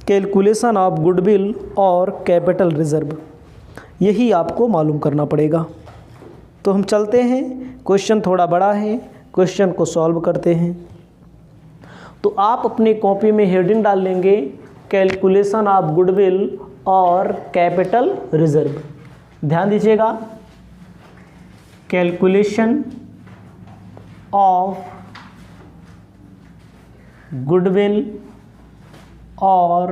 कैलकुलेशन ऑफ गुडविल और कैपिटल रिजर्व, यही आपको मालूम करना पड़ेगा। तो हम चलते हैं, क्वेश्चन थोड़ा बड़ा है, क्वेश्चन को सॉल्व करते हैं। तो आप अपनी कॉपी में हेडिंग डाल लेंगे कैलकुलेशन ऑफ गुडविल और कैपिटल रिजर्व। ध्यान दीजिएगा, कैलकुलेशन ऑफ गुडविल और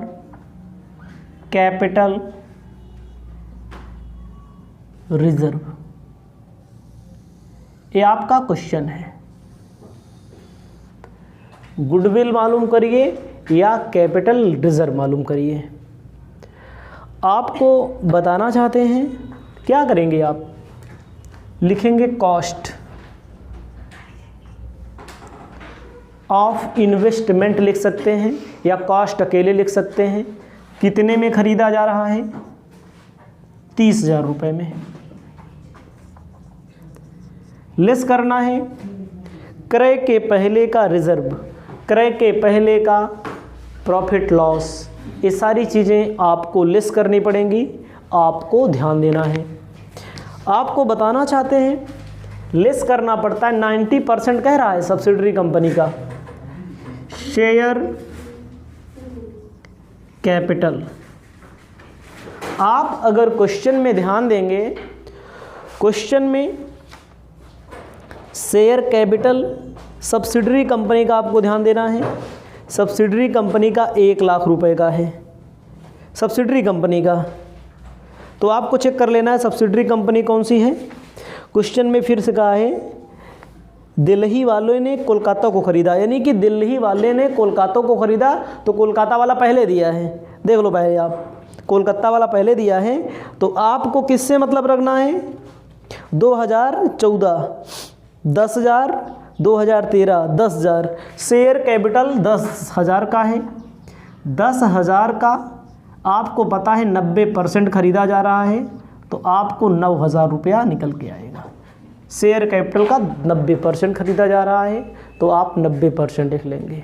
कैपिटल रिजर्व, ये आपका क्वेश्चन है। गुडविल मालूम करिए या कैपिटल रिजर्व मालूम करिए। आपको बताना चाहते हैं, क्या करेंगे आप? लिखेंगे कॉस्ट ऑफ इन्वेस्टमेंट लिख सकते हैं, या कॉस्ट अकेले लिख सकते हैं। कितने में ख़रीदा जा रहा है? 30,000 रुपये में। लेस करना है क्रय के पहले का रिजर्व, क्रय के पहले का प्रॉफिट लॉस, ये सारी चीज़ें आपको लेस करनी पड़ेंगी, आपको ध्यान देना है। आपको बताना चाहते हैं लेस करना पड़ता है, 90% कह रहा है सब्सिडरी कंपनी का। शेयर कैपिटल, आप अगर क्वेश्चन में ध्यान देंगे, क्वेश्चन में शेयर कैपिटल सब्सिडरी कंपनी का आपको ध्यान देना है। सब्सिडरी कंपनी का 1,00,000 रुपए का है, सब्सिडरी कंपनी का। तो आपको चेक कर लेना है सब्सिडरी कंपनी कौन सी है। क्वेश्चन में फिर से कहा है दिल्ली वालों ने कोलकाता को ख़रीदा, यानी कि दिल्ली वाले ने कोलकाता को ख़रीदा, तो कोलकाता वाला पहले दिया है। देख लो भाई, आप कोलकाता वाला पहले दिया है, तो आपको किससे मतलब रखना है? 2014, 10,000, 2013, 10,000। शेयर कैपिटल 10,000 का है, 10,000 का आपको पता है 90% ख़रीदा जा रहा है, तो आपको 9,000 रुपया निकल के आएगा। शेयर कैपिटल का 90% ख़रीदा जा रहा है, तो आप 90% लिख लेंगे।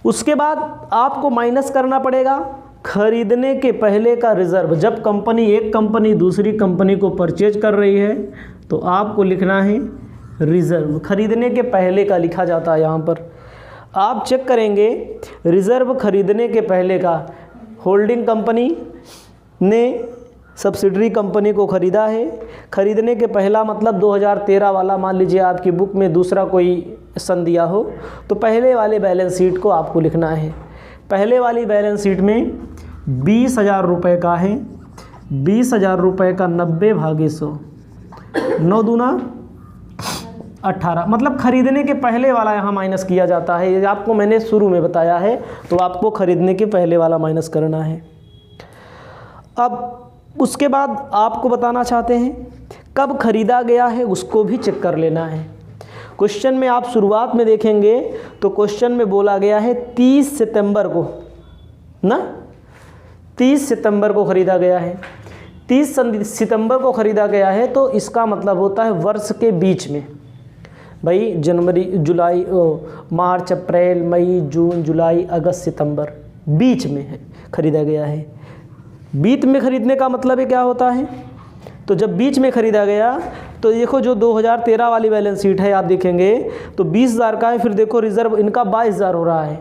उसके बाद आपको माइनस करना पड़ेगा खरीदने के पहले का रिजर्व। जब कंपनी, एक कंपनी दूसरी कंपनी को परचेज कर रही है, तो आपको लिखना है रिजर्व। खरीदने के पहले का लिखा जाता है यहाँ पर। आप चेक करेंगे रिजर्व खरीदने के पहले का, होल्डिंग कंपनी ने सब्सिडरी कंपनी को ख़रीदा है। ख़रीदने के पहला मतलब 2013 वाला, मान लीजिए आपकी बुक में दूसरा कोई सन दिया हो, तो पहले वाले बैलेंस शीट को आपको लिखना है। पहले वाली बैलेंस शीट में 20,000 रुपये का है, 20,000 रुपये का 90/100, 9 दूना 18, मतलब खरीदने के पहले वाला यहाँ माइनस किया जाता है। ये आपको मैंने शुरू में बताया है, तो आपको खरीदने के पहले वाला माइनस करना है। अब उसके बाद आपको बताना चाहते हैं कब खरीदा गया है, उसको भी चेक कर लेना है। क्वेश्चन में आप शुरुआत में देखेंगे तो क्वेश्चन में बोला गया है 30 सितंबर को ना, 30 सितंबर को ख़रीदा गया है। 30 सितंबर को ख़रीदा गया है, तो इसका मतलब होता है वर्ष के बीच में। भाई जनवरी, जुलाई, मार्च, अप्रैल, मई, जून, जुलाई, अगस्त, सितंबर, बीच में है ख़रीदा गया है। बीच में ख़रीदने का मतलब है क्या होता है? तो जब बीच में ख़रीदा गया, तो देखो जो 2013 वाली बैलेंस शीट है आप देखेंगे तो 20,000 का है। फिर देखो रिज़र्व इनका 22,000 हो रहा है।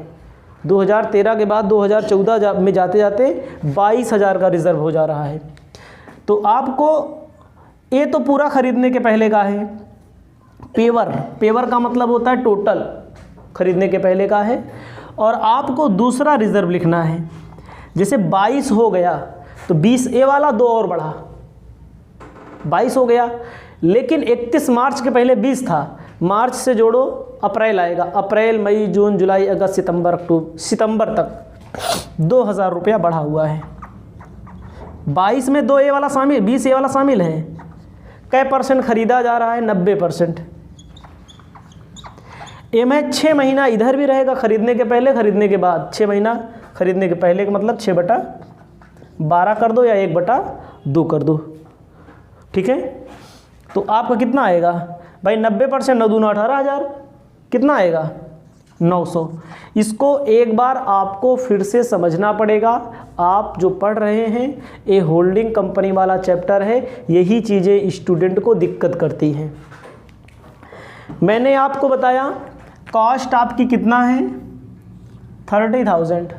2013 के बाद 2014 में जाते जाते 22,000 का रिज़र्व हो जा रहा है। तो आपको ये तो पूरा ख़रीदने के पहले का है, पेवर, पेवर का मतलब होता है टोटल, खरीदने के पहले का है। और आपको दूसरा रिजर्व लिखना है। जैसे 22 हो गया तो 20 ए वाला 2 और बढ़ा, 22 हो गया, लेकिन 31 मार्च के पहले 20 था, मार्च से जोड़ो अप्रैल आएगा, अप्रैल मई जून जुलाई अगस्त सितंबर अक्टूबर, सितंबर तक 2000 रुपया बढ़ा हुआ है। 22 में 2 ए वाला शामिल, 20 ए वाला शामिल है। कै परसेंट खरीदा जा रहा है? 90%। ए में 6 महीना इधर भी रहेगा, खरीदने के पहले खरीदने के बाद। 6 महीना खरीदने के पहले का मतलब 6/12 कर दो या 1/2 कर दो, ठीक है। तो आपका कितना आएगा भाई? 90%, 9 दूना 18,000, कितना आएगा? 900। इसको एक बार आपको फिर से समझना पड़ेगा। आप जो पढ़ रहे हैं ये होल्डिंग कंपनी वाला चैप्टर है, यही चीज़ें स्टूडेंट को दिक्कत करती हैं। मैंने आपको बताया कॉस्ट आपकी कितना है? 30,000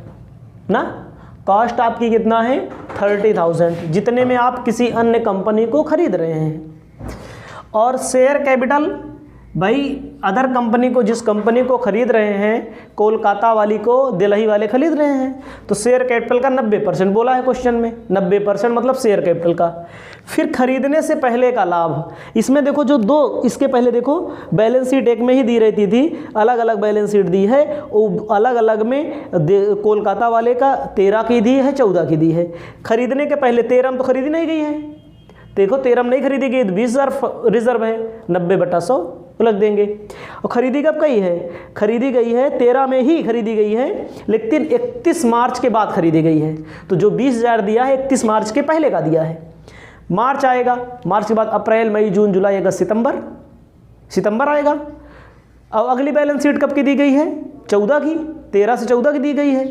ना, कॉस्ट आपकी कितना है? 30,000, जितने में आप किसी अन्य कंपनी को खरीद रहे हैं। और शेयर कैपिटल भाई अदर कंपनी को, जिस कंपनी को खरीद रहे हैं, कोलकाता वाली को दिल्ली वाले खरीद रहे हैं, तो शेयर कैपिटल का 90% बोला है क्वेश्चन में। 90% मतलब शेयर कैपिटल का। फिर खरीदने से पहले का लाभ, इसमें देखो जो दो, इसके पहले देखो बैलेंस शीट एक में ही दी रहती थी, अलग अलग बैलेंस शीट दी है, वो अलग अलग में कोलकाता वाले का 13 की दी है, 14 की दी है। खरीदने के पहले 13 में तो खरीदी नहीं गई है, देखो 13 में नहीं खरीदी गई, 20,000 रिजर्व है, 90/100 लग देंगे। और खरीदी कब गई है? खरीदी गई है 13 में ही खरीदी गई है, लेकिन 31 मार्च के बाद खरीदी गई है। तो जो 20,000 दिया है 31 मार्च के पहले का दिया है। मार्च आएगा, मार्च के बाद अप्रैल मई जून जुलाई अगस्त सितंबर, सितंबर आएगा। अब अगली बैलेंस शीट कब की दी गई है? 14 की, 13 से 14 की दी गई है,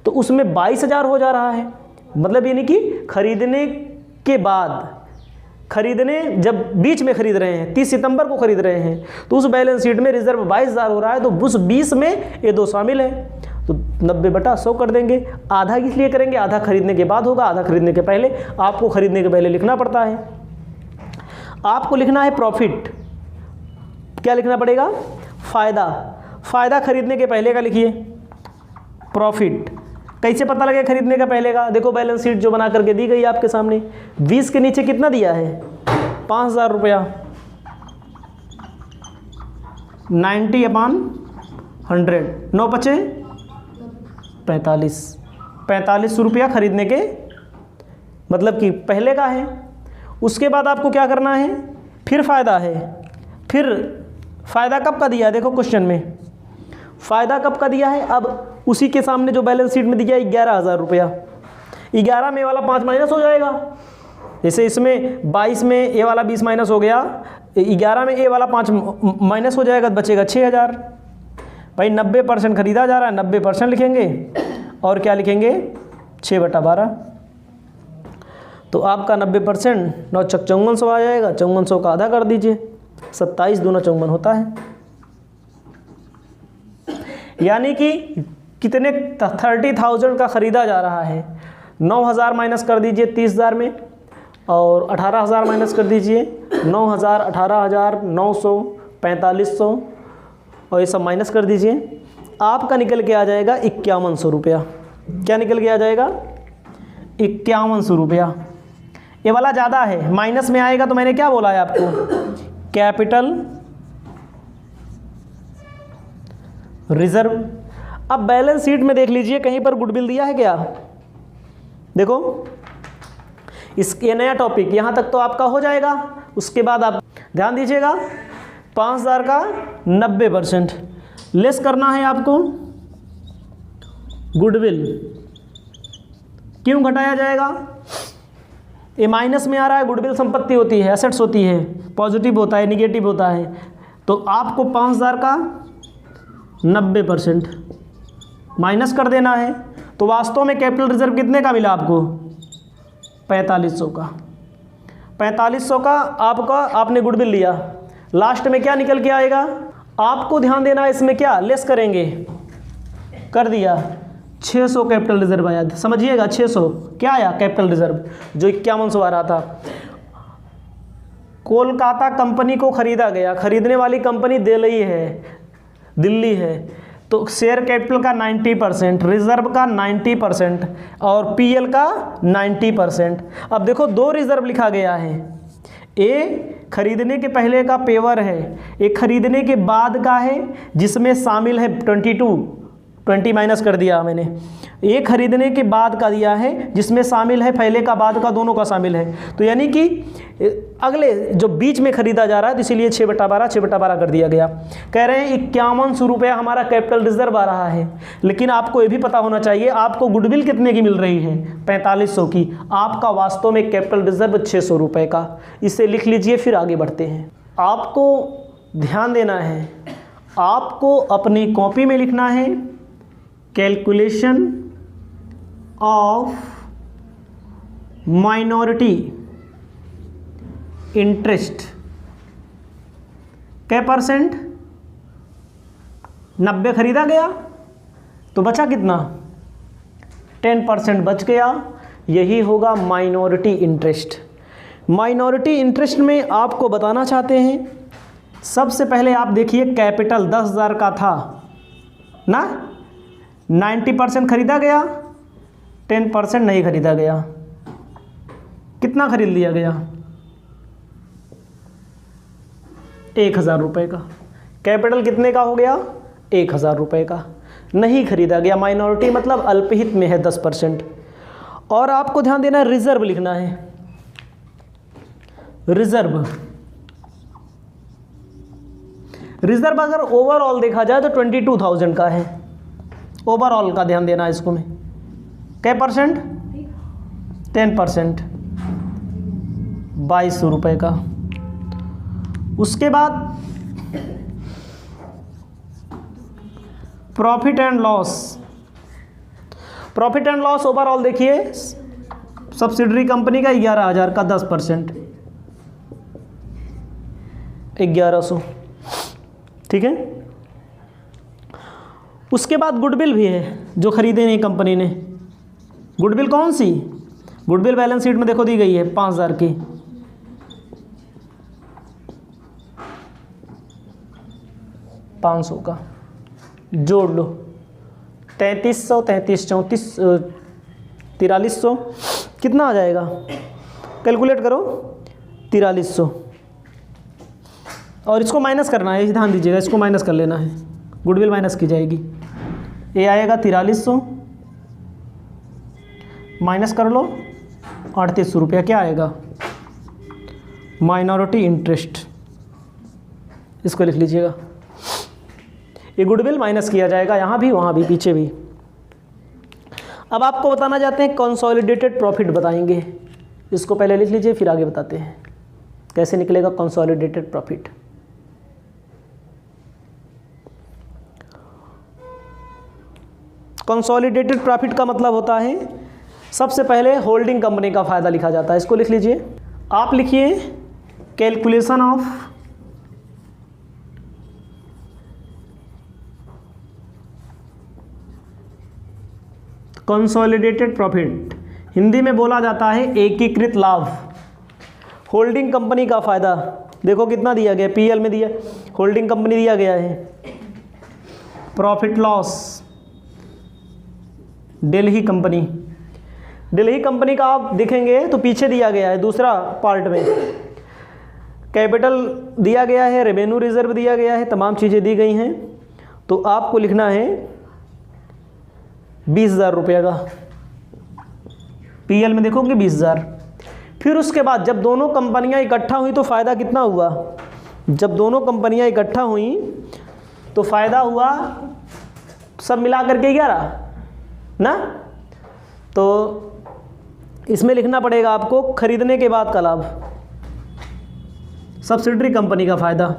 तो उसमें 22,000 हो जा रहा है। मतलब यानी कि खरीदने के बाद, खरीदने जब बीच में खरीद रहे हैं, 30 सितंबर को खरीद रहे हैं, तो उस बैलेंस शीट में रिजर्व 22,000 हो रहा है, तो उस 20 में ये 2 शामिल है, तो 90/100 कर देंगे। आधा इसलिए करेंगे, आधा खरीदने के बाद होगा, आधा खरीदने के पहले। आपको खरीदने के पहले लिखना पड़ता है। आपको लिखना है प्रॉफिट, क्या लिखना पड़ेगा? फायदा। फायदा खरीदने के पहले का लिखिए, प्रॉफिट। कैसे पता लगे खरीदने का पहले का? देखो बैलेंस शीट जो बना करके दी गई आपके सामने, 20 के नीचे कितना दिया है? 5,000 रुपया, 90/100, 9 बचे 45, 45 रुपया खरीदने के मतलब कि पहले का है। उसके बाद आपको क्या करना है? फिर फ़ायदा है। फिर फ़ायदा कब का दिया? देखो क्वेश्चन में फ़ायदा कब का दिया है। अब उसी के सामने जो बैलेंस शीट में दिया 11,000 रुपया, 11 में वाला 5 माइनस हो जाएगा। जैसे इसमें 22 में ए वाला 20 माइनस हो गया, 11 में ए वाला 5 माइनस हो जाएगा, बचेगा 6,000। भाई 90% खरीदा जा रहा है, 90% लिखेंगे और क्या लिखेंगे? 6/12। तो आपका 90% 9 चक 5400 आ जाएगा। 5400 का आधा कर दीजिए, 27 दूना 54 होता है। यानी कि कितने? 30,000 का ख़रीदा जा रहा है। 9,000 माइनस कर दीजिए 30,000 में, और 18,000 माइनस कर दीजिए। 9,000, 18,000, 900, 4500 और ये सब माइनस कर दीजिए। आपका निकल के आ जाएगा 5100 रुपया। क्या निकल के आ जाएगा? 5100 रुपया। ये वाला ज़्यादा है, माइनस में आएगा। तो मैंने क्या बोला है आपको? Capital reserve. अब बैलेंस शीट में देख लीजिए कहीं पर गुडविल दिया है क्या? देखो इसके नया टॉपिक यहाँ तक तो आपका हो जाएगा। उसके बाद आप ध्यान दीजिएगा, 5,000 का 90% लेस करना है आपको। गुडविल क्यों घटाया जाएगा? ये माइनस में आ रहा है। गुडविल संपत्ति होती है, एसेट्स होती है, पॉजिटिव होता है, निगेटिव होता है। तो आपको 5,000 का 90% माइनस कर देना है। तो वास्तव में कैपिटल रिजर्व कितने का मिला आपको? 4500 का। 4500 का आपका, आपने गुडविल लिया। लास्ट में क्या निकल के आएगा? आपको ध्यान देना है, इसमें क्या लेस करेंगे? कर दिया 600 कैपिटल रिजर्व आया। समझिएगा 600 क्या आया? कैपिटल रिजर्व, जो 5100 आ रहा था। कोलकाता कंपनी को खरीदा गया, खरीदने वाली कंपनी दिल्ली है, तो शेयर कैपिटल का 90%, रिजर्व का 90% और पीएल का 90%। अब देखो दो रिजर्व लिखा गया है, ए खरीदने के पहले का पेवर है, एक खरीदने के बाद का है जिसमें शामिल है 20 माइनस कर दिया मैंने, एक खरीदने के बाद का दिया है जिसमें शामिल है पहले का बाद का, दोनों का शामिल है। तो यानी कि अगले जो बीच में खरीदा जा रहा है, तो इसीलिए 6/12 कर दिया गया। कह रहे हैं 5100 रुपया हमारा कैपिटल रिजर्व आ रहा है, लेकिन आपको ये भी पता होना चाहिए आपको गुडविल कितने की मिल रही है, 4500 की। आपका वास्तव में कैपिटल रिजर्व 600 रुपये का। इसे लिख लीजिए, फिर आगे बढ़ते हैं। आपको ध्यान देना है, आपको अपनी कॉपी में लिखना है कैलकुलेशन ऑफ माइनॉरिटी इंटरेस्ट। क्या परसेंट? 90 खरीदा गया तो बचा कितना? 10% बच गया। यही होगा माइनॉरिटी इंटरेस्ट। माइनॉरिटी इंटरेस्ट में आपको बताना चाहते हैं, सबसे पहले आप देखिए कैपिटल 10,000 का था ना, 90% खरीदा गया, 10% नहीं खरीदा गया। कितना खरीद लिया गया? 1,000 रुपये का। कैपिटल कितने का हो गया? 1,000 रुपये का। नहीं खरीदा गया, माइनॉरिटी मतलब अल्पहित में है 10%। और आपको ध्यान देना है, रिजर्व लिखना है। रिजर्व अगर ओवरऑल देखा जाए तो 22,000 का है, ओवरऑल का ध्यान देना है इसको में। क्या परसेंट? 10%, 2200 रुपये का। उसके बाद profit and loss. Profit and loss overall देखिए, सब्सिडरी कंपनी का 11,000 का 10%, 1100, ठीक है। उसके बाद गुडविल भी है जो खरीदे नहीं कंपनी ने। गुडविल कौन सी? गुडविल बैलेंस शीट में देखो दी गई है 5,000 की। 500 का जोड़ लो, 3300, 33, 34, 4300 कितना आ जाएगा? कैलकुलेट करो, 4300। और इसको माइनस करना है, ध्यान दीजिएगा, इसको माइनस कर लेना है, गुडविल माइनस की जाएगी। ये आएगा 4300, माइनस कर लो 3800 रुपया। क्या आएगा? Minority interest. इसको लिख लीजिएगा, ये गुडविल माइनस किया जाएगा, यहाँ भी वहाँ भी पीछे भी। अब आपको बताना चाहते हैं कंसोलिडेटेड प्रॉफिट बताएंगे। इसको पहले लिख लीजिए, फिर आगे बताते हैं कैसे निकलेगा कंसोलिडेटेड प्रॉफिट। कंसोलिडेटेड प्रॉफिट का मतलब होता है, सबसे पहले होल्डिंग कंपनी का फ़ायदा लिखा जाता है। इसको लिख लीजिए, आप लिखिए calculation of consolidated profit. Hindi में बोला जाता है एकीकृत लाभ। होल्डिंग कंपनी का फ़ायदा देखो कितना दिया गया, पीएल में दिया, होल्डिंग कंपनी दिया गया है। Profit loss Delhi company, Delhi company का आप देखेंगे तो पीछे दिया गया है दूसरा पार्ट में। कैपिटल दिया गया है, रेवेन्यू रिजर्व दिया गया है, तमाम चीज़ें दी गई हैं। तो आपको लिखना है 20,000 रुपये का। पीएल में देखोगे 20,000। फिर उसके बाद जब दोनों कंपनियां इकट्ठा हुई तो फ़ायदा कितना हुआ? जब दोनों कंपनियां इकट्ठा हुई तो फ़ायदा हुआ सब मिला करके 11 ना। तो इसमें लिखना पड़ेगा आपको खरीदने के बाद का लाभ, सब्सिडरी कंपनी का फ़ायदा।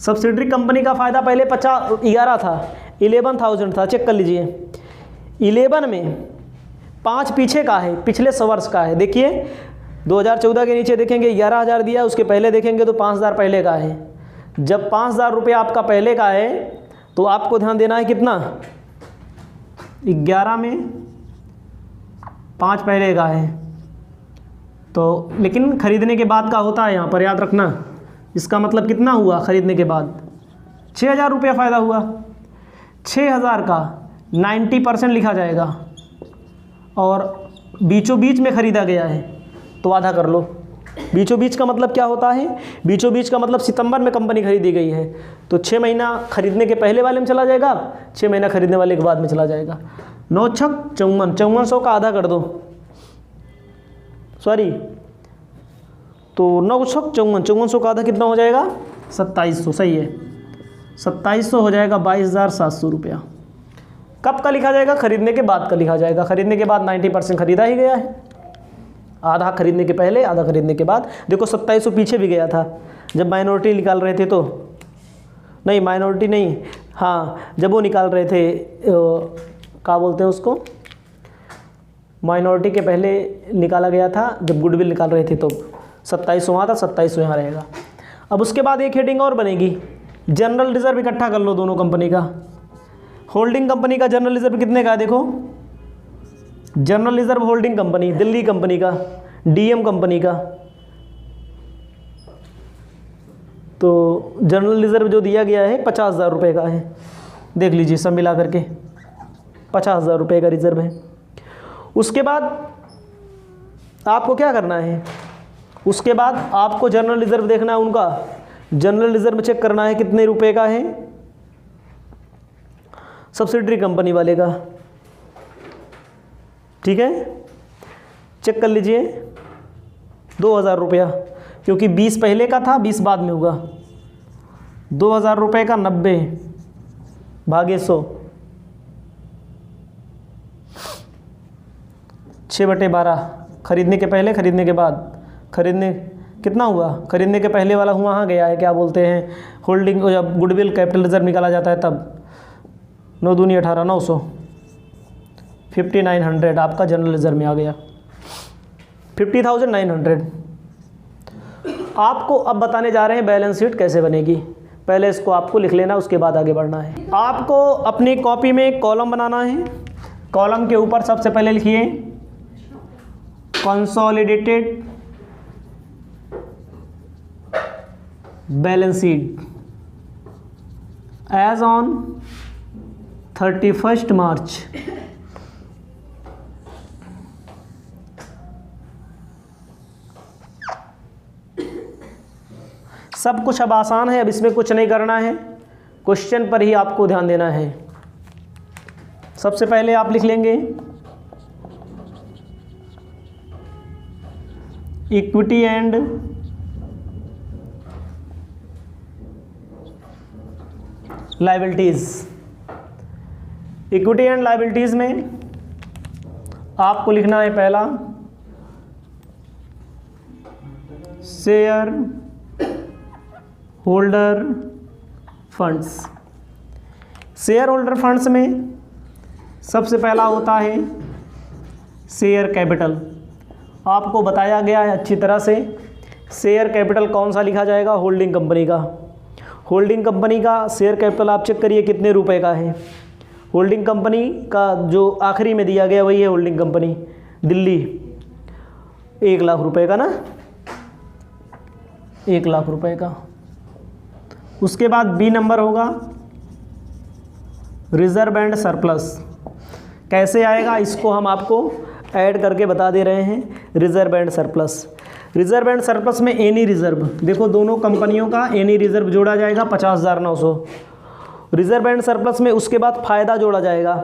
सब्सिडरी कंपनी का फ़ायदा पहले 11 था, 11,000 था। चेक कर लीजिए, 11 में 5 पीछे का है, पिछले 100 वर्ष का है। देखिए 2014 के नीचे देखेंगे 11,000 दिया, उसके पहले देखेंगे तो 5,000 पहले का है। जब 5,000 रुपया आपका पहले का है तो आपको ध्यान देना है कितना, 11 में 5 पहले का है तो लेकिन खरीदने के बाद का होता है यहाँ पर, याद रखना। इसका मतलब कितना हुआ खरीदने के बाद? 6,000 रुपया फ़ायदा हुआ। 6,000 का 90% लिखा जाएगा और बीचों बीच में ख़रीदा गया है तो आधा कर लो। बीचों बीच का मतलब क्या होता है? बीचों बीच का मतलब सितंबर में कंपनी खरीदी गई है तो 6 महीना खरीदने के पहले वाले में चला जाएगा, 6 महीना खरीदने वाले के बाद में चला जाएगा। 9 छक 54, 5400 का आधा कर दो, सॉरी, तो 9 छक 54, 5400 का आधा कितना हो जाएगा? 2700। सही है, 2700 हो जाएगा 22,700 रुपया। कब का लिखा जाएगा? खरीदने के बाद का लिखा जाएगा। खरीदने के बाद 90% खरीदा ही गया है, आधा खरीदने के पहले आधा खरीदने के बाद। देखो 2700 पीछे भी गया था जब माइनॉरिटी निकाल रहे थे, तो नहीं माइनॉरिटी नहीं, हाँ जब वो निकाल रहे थे क्या बोलते हैं उसको, माइनॉरिटी के पहले निकाला गया था जब गुडविल निकाल रहे थे तो 2700 वहाँ था, 2700 यहाँ रहेगा। अब उसके बाद एक हेडिंग और बनेगी, जनरल रिजर्व इकट्ठा कर लो दोनों कंपनी का। होल्डिंग कंपनी का जनरल रिजर्व कितने का है? देखो general reserve holding company, Delhi company का, डीएम कंपनी का, तो जनरल रिजर्व जो दिया गया है 50,000 रुपये का है। देख लीजिए सब मिला करके 50,000 रुपये का रिजर्व है। उसके बाद आपको क्या करना है? उसके बाद आपको जनरल रिजर्व देखना है उनका, जनरल रिजर्व चेक करना है कितने रुपए का है सब्सिडरी कंपनी वाले का। ठीक है, चेक कर लीजिए 2,000 रुपया, क्योंकि 20 पहले का था 20 बाद में होगा। 2,000 रुपये का 90 भागे 100, 6/12। खरीदने के पहले खरीदने के बाद, खरीदने कितना हुआ? खरीदने के पहले वाला हुआ वहाँ गया है, क्या बोलते हैं होल्डिंग, जब गुडविल कैपिटल रिजर्व निकाला जाता है तब 9 दूनी 18, 900, 5900 आपका जनरल रिजर्व में आ गया, 50,900। आपको अब बताने जा रहे हैं बैलेंस शीट कैसे बनेगी। पहले इसको आपको लिख लेना, उसके बाद आगे बढ़ना है। आपको अपनी कॉपी में एक कॉलम बनाना है। कॉलम के ऊपर सबसे पहले लिखिए consolidated balance sheet as on 31 March. सब कुछ अब आसान है, अब इसमें कुछ नहीं करना है, क्वेश्चन पर ही आपको ध्यान देना है। सबसे पहले आप लिख लेंगे equity and liabilities. Equity and liabilities में आपको लिखना है पहला share holder funds. Share holder funds में सबसे पहला होता है शेयर कैपिटल। आपको बताया गया है अच्छी तरह से शेयर कैपिटल कौन सा लिखा जाएगा, होल्डिंग कंपनी का। होल्डिंग कंपनी का शेयर कैपिटल आप चेक करिए कितने रुपए का है। होल्डिंग कंपनी का जो आखिरी में दिया गया वही है होल्डिंग कंपनी दिल्ली, 1 लाख रुपए का ना, 1 लाख रुपए का। उसके बाद बी नंबर होगा रिजर्व एंड सरप्लस। कैसे आएगा इसको हम आपको ऐड करके बता दे रहे हैं। Reserve and surplus, reserve and surplus में एनी रिजर्व, देखो दोनों कंपनियों का एनी रिजर्व जोड़ा जाएगा 50,900 रिजर्व एंड सरप्लस में। उसके बाद फ़ायदा जोड़ा जाएगा,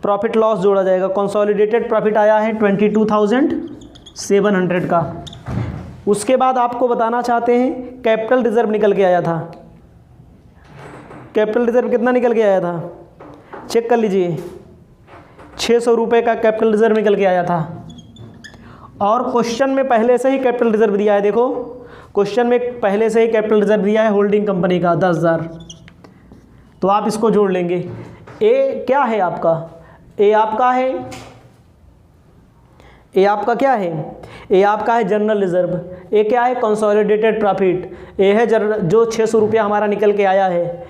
प्रॉफिट लॉस जोड़ा जाएगा। कंसोलिडेटेड प्रॉफिट आया है 22,700 का। उसके बाद आपको बताना चाहते हैं कैपिटल रिजर्व निकल के आया था। कैपिटल रिजर्व कितना निकल के आया था चेक कर लीजिए, 600 रुपये का कैपिटल रिजर्व निकल के आया था। और क्वेश्चन में पहले से ही कैपिटल रिजर्व दिया है, देखो क्वेश्चन में पहले से ही कैपिटल रिजर्व दिया है होल्डिंग कंपनी का 10,000, तो आप इसको जोड़ लेंगे। ए क्या है आपका, ए आपका है, ए आपका क्या है, ए आपका है जनरल रिजर्व। ए क्या है, कंसोलिडेटेड प्रॉफिट। ए है जो 600 रुपया हमारा निकल के आया है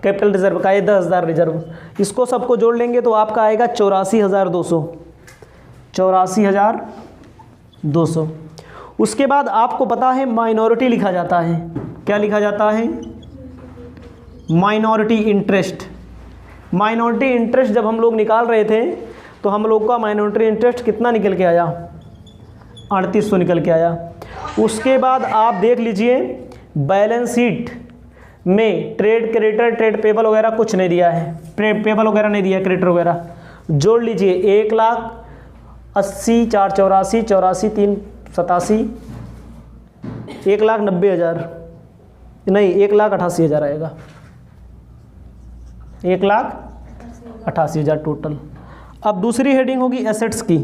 कैपिटल रिजर्व का, ये 10,000 रिजर्व। इसको सबको जोड़ लेंगे तो आपका आएगा 84,200, 84,200। उसके बाद आपको पता है माइनॉरिटी लिखा जाता है। क्या लिखा जाता है? Minority interest. माइनॉरिटी इंटरेस्ट जब हम लोग निकाल रहे थे तो हम लोग का माइनॉरिटी इंटरेस्ट कितना निकल के आया? 3800 निकल के आया। उसके बाद आप देख लीजिए बैलेंस शीट में ट्रेड क्रेडिटर, ट्रेड पेबल वगैरह कुछ नहीं दिया है, पेबल वगैरह नहीं दिया, क्रेडिटर वगैरह। जोड़ लीजिए 1,80,484 84 3 87 1,90,000 नहीं 1,88,000 आएगा। 1,88,000 टोटल। अब दूसरी हेडिंग होगी एसेट्स की।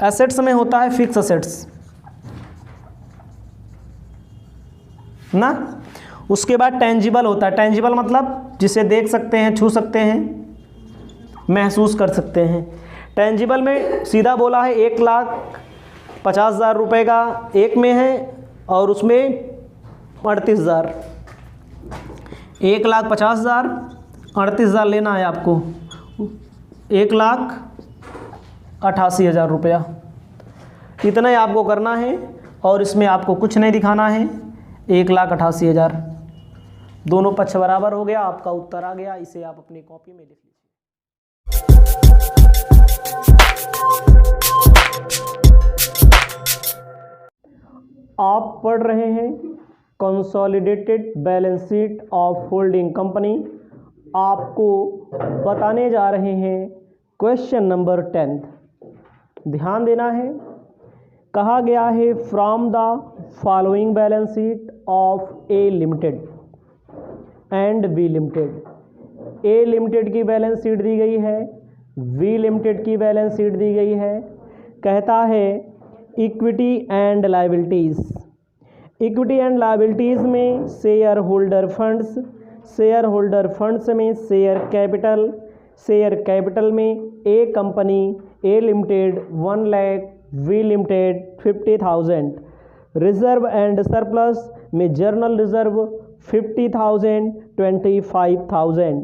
एसेट्स में होता है फिक्स एसेट्स ना। उसके बाद टेंजिबल होता है। टेंजिबल मतलब जिसे देख सकते हैं, छू सकते हैं, महसूस कर सकते हैं। टेंजिबल में सीधा बोला है 1,50,000 रुपये का एक में है और उसमें 38,000। 1,50,000 38,000 लेना है आपको, 1,88,000 रुपया। इतना ही आपको करना है और इसमें आपको कुछ नहीं दिखाना है। 1,88,000 दोनों पक्ष बराबर हो गया, आपका उत्तर आ गया। इसे आप अपनी कॉपी में लिख लीजिए। आप पढ़ रहे हैं consolidated balance sheet of holding company. आपको बताने जा रहे हैं क्वेश्चन नंबर 10। ध्यान देना है। कहा गया है from the following balance sheet of A limited and B limited. A limited की बैलेंस शीट दी गई है, बी लिमिटेड की बैलेंस शीट दी गई है। कहता है equity and liabilities. Equity and liabilities में share holder funds, share holder funds में शेयर कैपिटल, शेयर कैपिटल में A company A limited 1 lakh, B limited 50,000। Reserve and surplus में general reserve 50,000 25,000।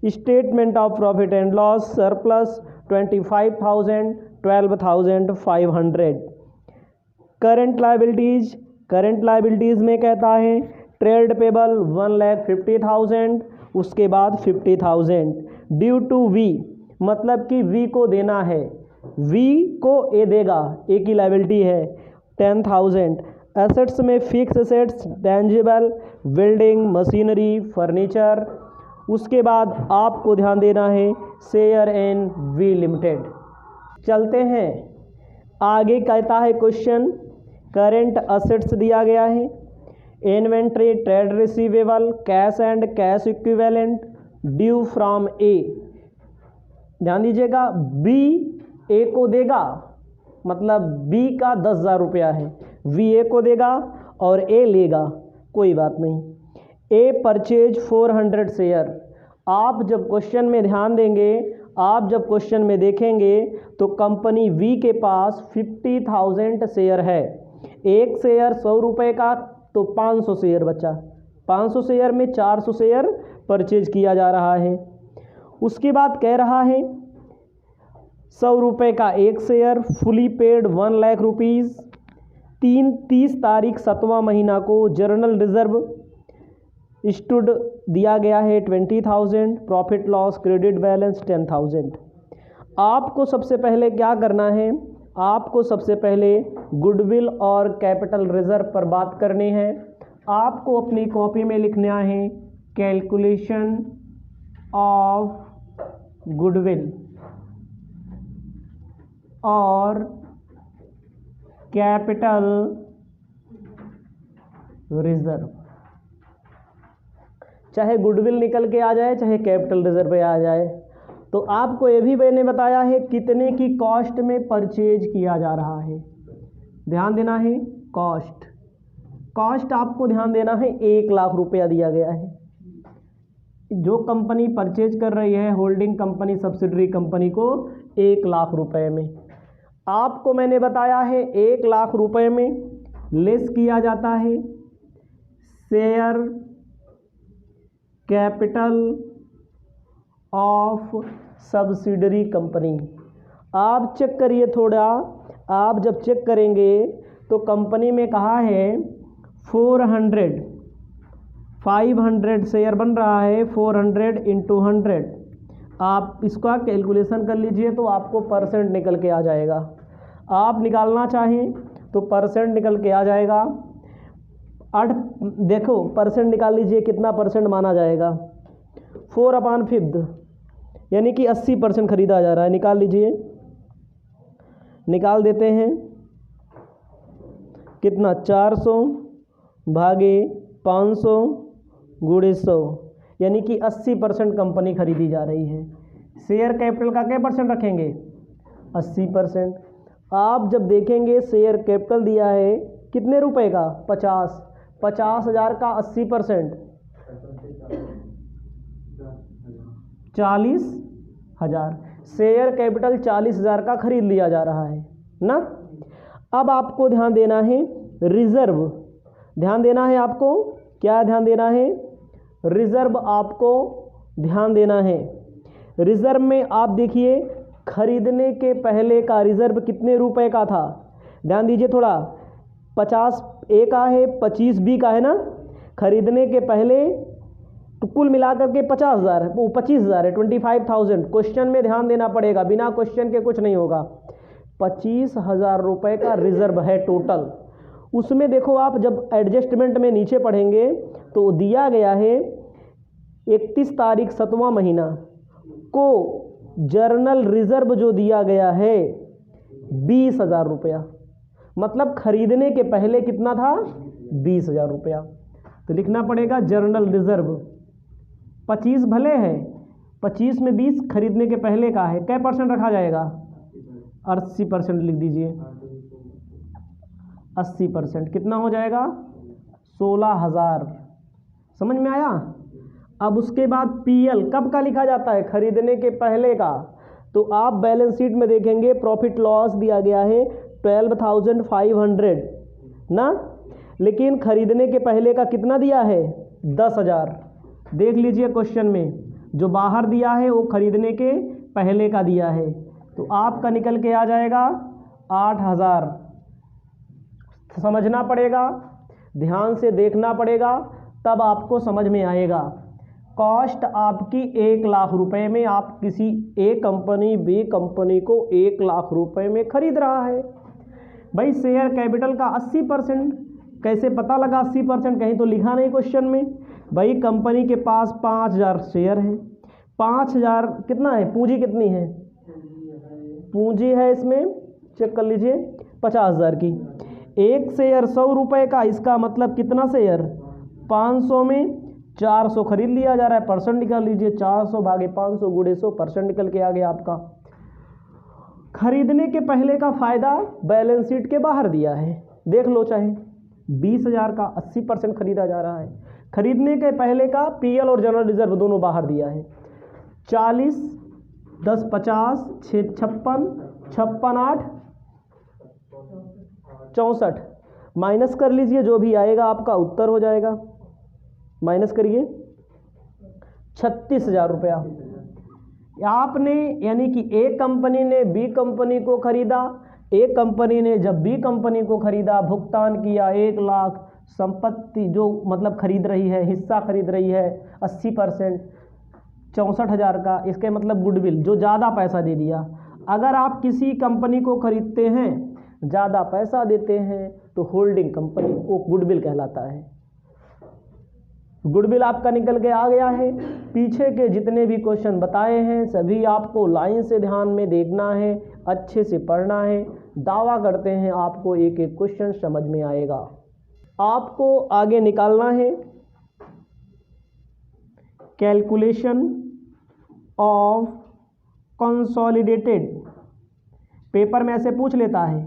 Statement of profit and loss surplus 25,000 12,500। Current liabilities, current liabilities में कहता है trade payable 1,50,000, उसके बाद 50,000। Due to we मतलब कि वी को देना है, वी को ए देगा, ए की लायबिलिटी है 10,000। एसेट्स में fix assets, tangible, building, machinery, furniture. उसके बाद आपको ध्यान देना है शेयर इन वी लिमिटेड। चलते हैं आगे। कहता है क्वेश्चन करंट एसेट्स दिया गया है, inventory, trade receivable, cash and cash equivalent due from A. ध्यान दीजिएगा बी ए को देगा, मतलब बी का 10,000 रुपया है, वी ए को देगा और ए लेगा, कोई बात नहीं। ए परचेज 400 शेयर। आप जब क्वेश्चन में ध्यान देंगे, आप जब क्वेश्चन में देखेंगे तो कंपनी वी के पास 50,000 शेयर है। एक शेयर 100 रुपये का तो 500 शेयर बचा, 500 शेयर में 400 शेयर परचेज किया जा रहा है। उसके बाद कह रहा है 100 रुपये का एक share, fully paid 1 lakh rupees. 30 तारीख 7वां महीना को जर्नल रिजर्व स्टूड दिया गया है 20,000। Profit loss credit balance 10,000। आपको सबसे पहले क्या करना है, आपको सबसे पहले गुडविल और कैपिटल रिजर्व पर बात करनी है। आपको अपनी कॉपी में लिखना है कैलकुलेशन ऑफ गुडविल और कैपिटल रिजर्व। चाहे गुडविल निकल के आ जाए, चाहे कैपिटल रिजर्व पे आ जाए। तो आपको ये भी मैंने बताया है कितने की कॉस्ट में परचेज किया जा रहा है। ध्यान देना है कॉस्ट, कॉस्ट आपको ध्यान देना है 1 लाख रुपया दिया गया है। जो कंपनी परचेज कर रही है होल्डिंग कंपनी सब्सिडरी कंपनी को 1 लाख रुपए में। आपको मैंने बताया है 1 लाख रुपए में लेस किया जाता है share capital of subsidiary company. आप चेक करिए थोड़ा, आप जब चेक करेंगे तो कंपनी में कहा है 500 शेयर बन रहा है, 400 इंटू 100। आप इसका कैलकुलेशन कर लीजिए तो आपको परसेंट निकल के आ जाएगा। आप निकालना चाहें तो परसेंट निकल के आ जाएगा। 8 देखो परसेंट निकाल लीजिए, कितना परसेंट माना जाएगा, 4/5 यानी कि 80% खरीदा जा रहा है। निकाल लीजिए, निकाल देते हैं, कितना 400 भागे 500 गुणे 100 यानी कि 80% कंपनी खरीदी जा रही है। शेयर कैपिटल का क्या परसेंट रखेंगे, 80%। आप जब देखेंगे शेयर कैपिटल दिया है कितने रुपए का, 50,000 का 80% 40,000। शेयर कैपिटल 40,000 का खरीद लिया जा रहा है ना। अब आपको ध्यान देना है रिजर्व, ध्यान देना है आपको, क्या ध्यान देना है, रिजर्व आपको ध्यान देना है। रिजर्व में आप देखिए खरीदने के पहले का रिजर्व कितने रुपए का था, ध्यान दीजिए थोड़ा, 50 ए का है, 25 बी का है ना। खरीदने के पहले तो कुल मिलाकर के 50,000 है, वो 25,000 है, 25,000। क्वेश्चन में ध्यान देना पड़ेगा, बिना क्वेश्चन के कुछ नहीं होगा। 25,000 रुपये का रिजर्व है टोटल। उसमें देखो आप जब एडजस्टमेंट में नीचे पढ़ेंगे तो दिया गया है 31 तारीख 7वां महीना को जर्नल रिजर्व जो दिया गया है 20,000 रुपया, मतलब खरीदने के पहले कितना था, 20,000 रुपया। तो लिखना पड़ेगा जर्नल रिजर्व 25 भले है, 25 में 20 खरीदने के पहले का है, क्या परसेंट रखा जाएगा, 80% लिख दीजिए। 80% कितना हो जाएगा, 16,000। समझ में आया। अब उसके बाद पीएल कब का लिखा जाता है, खरीदने के पहले का। तो आप बैलेंस शीट में देखेंगे प्रॉफिट लॉस दिया गया है 12,500 ना, लेकिन खरीदने के पहले का कितना दिया है, 10,000। देख लीजिए क्वेश्चन में जो बाहर दिया है वो खरीदने के पहले का दिया है, तो आपका निकल के आ जाएगा 8,000। समझना पड़ेगा, ध्यान से देखना पड़ेगा, तब आपको समझ में आएगा। कॉस्ट आपकी 1 लाख रुपए में, आप किसी ए कंपनी बी कंपनी को 1 लाख रुपए में खरीद रहा है। भाई शेयर कैपिटल का 80% कैसे पता लगा 80%, कहीं तो लिखा नहीं क्वेश्चन में। भाई कंपनी के पास 5,000 शेयर हैं, 5,000 कितना है, पूंजी कितनी है, पूंजी है इसमें चेक कर लीजिए 50,000 की। एक शेयर 100 रुपये का, इसका मतलब कितना शेयर, 500 में 400 खरीद लिया जा रहा है। परसेंट निकाल लीजिए, 400 भागे 500 गुणे 100, परसेंट निकल के आ गया आपका। खरीदने के पहले का फायदा बैलेंस शीट के बाहर दिया है, देख लो चाहे 20,000 का 80% खरीदा जा रहा है। खरीदने के पहले का पीएल और जनरल रिजर्व दोनों बाहर दिया है। 40 10 50 6 56 56 8 64 माइनस कर लीजिए, जो भी आएगा आपका उत्तर हो जाएगा। माइनस करिए 36,000 रुपया आपने, यानी कि ए कंपनी ने बी कंपनी को खरीदा, ए कंपनी ने जब बी कंपनी को खरीदा, भुगतान किया 1 लाख, संपत्ति जो मतलब खरीद रही है, हिस्सा खरीद रही है 80%, 64,000 का, इसके मतलब गुडविल जो ज़्यादा पैसा दे दिया। अगर आप किसी कंपनी को खरीदते हैं, ज़्यादा पैसा देते हैं, तो होल्डिंग कंपनी वो गुडविल कहलाता है। गुडविल आपका निकल के आ गया है। पीछे के जितने भी क्वेश्चन बताए हैं सभी आपको लाइन से ध्यान में देखना है, अच्छे से पढ़ना है। दावा करते हैं आपको एक एक क्वेश्चन समझ में आएगा। आपको आगे निकालना है कैलकुलेशन ऑफ कंसोलिडेटेड। पेपर में ऐसे पूछ लेता है,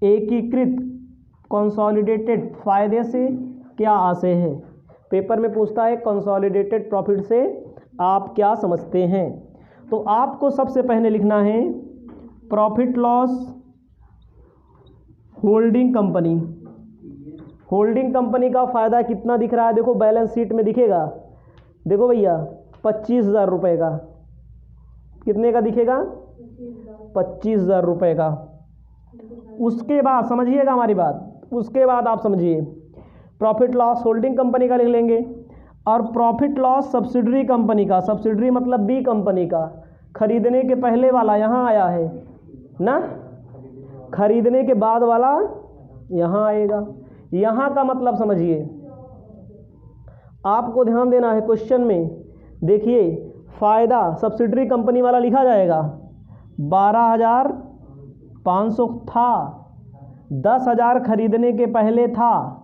एकीकृत कंसोलिडेटेड फायदे से क्या आशय है। पेपर में पूछता है कंसोलिडेटेड प्रॉफिट से आप क्या समझते हैं। तो आपको सबसे पहले लिखना है profit loss holding company. Holding company का फ़ायदा कितना दिख रहा है, देखो बैलेंस शीट में दिखेगा, देखो भैया 25,000 रुपये का, कितने का दिखेगा 25,000 रुपये का। उसके बाद समझिएगा हमारी बात, उसके बाद आप समझिए प्रॉफिट लॉस होल्डिंग कंपनी का लिख लेंगे और प्रॉफिट लॉस सब्सिडरी कंपनी का, सब्सिडरी मतलब बी कंपनी का, खरीदने के पहले वाला यहाँ आया है ना, खरीदने के बाद वाला यहाँ आएगा। यहाँ का मतलब समझिए, आपको ध्यान देना है क्वेश्चन में। देखिए फ़ायदा सब्सिडरी कंपनी वाला लिखा जाएगा 12,500 था, 10,000 खरीदने के पहले था,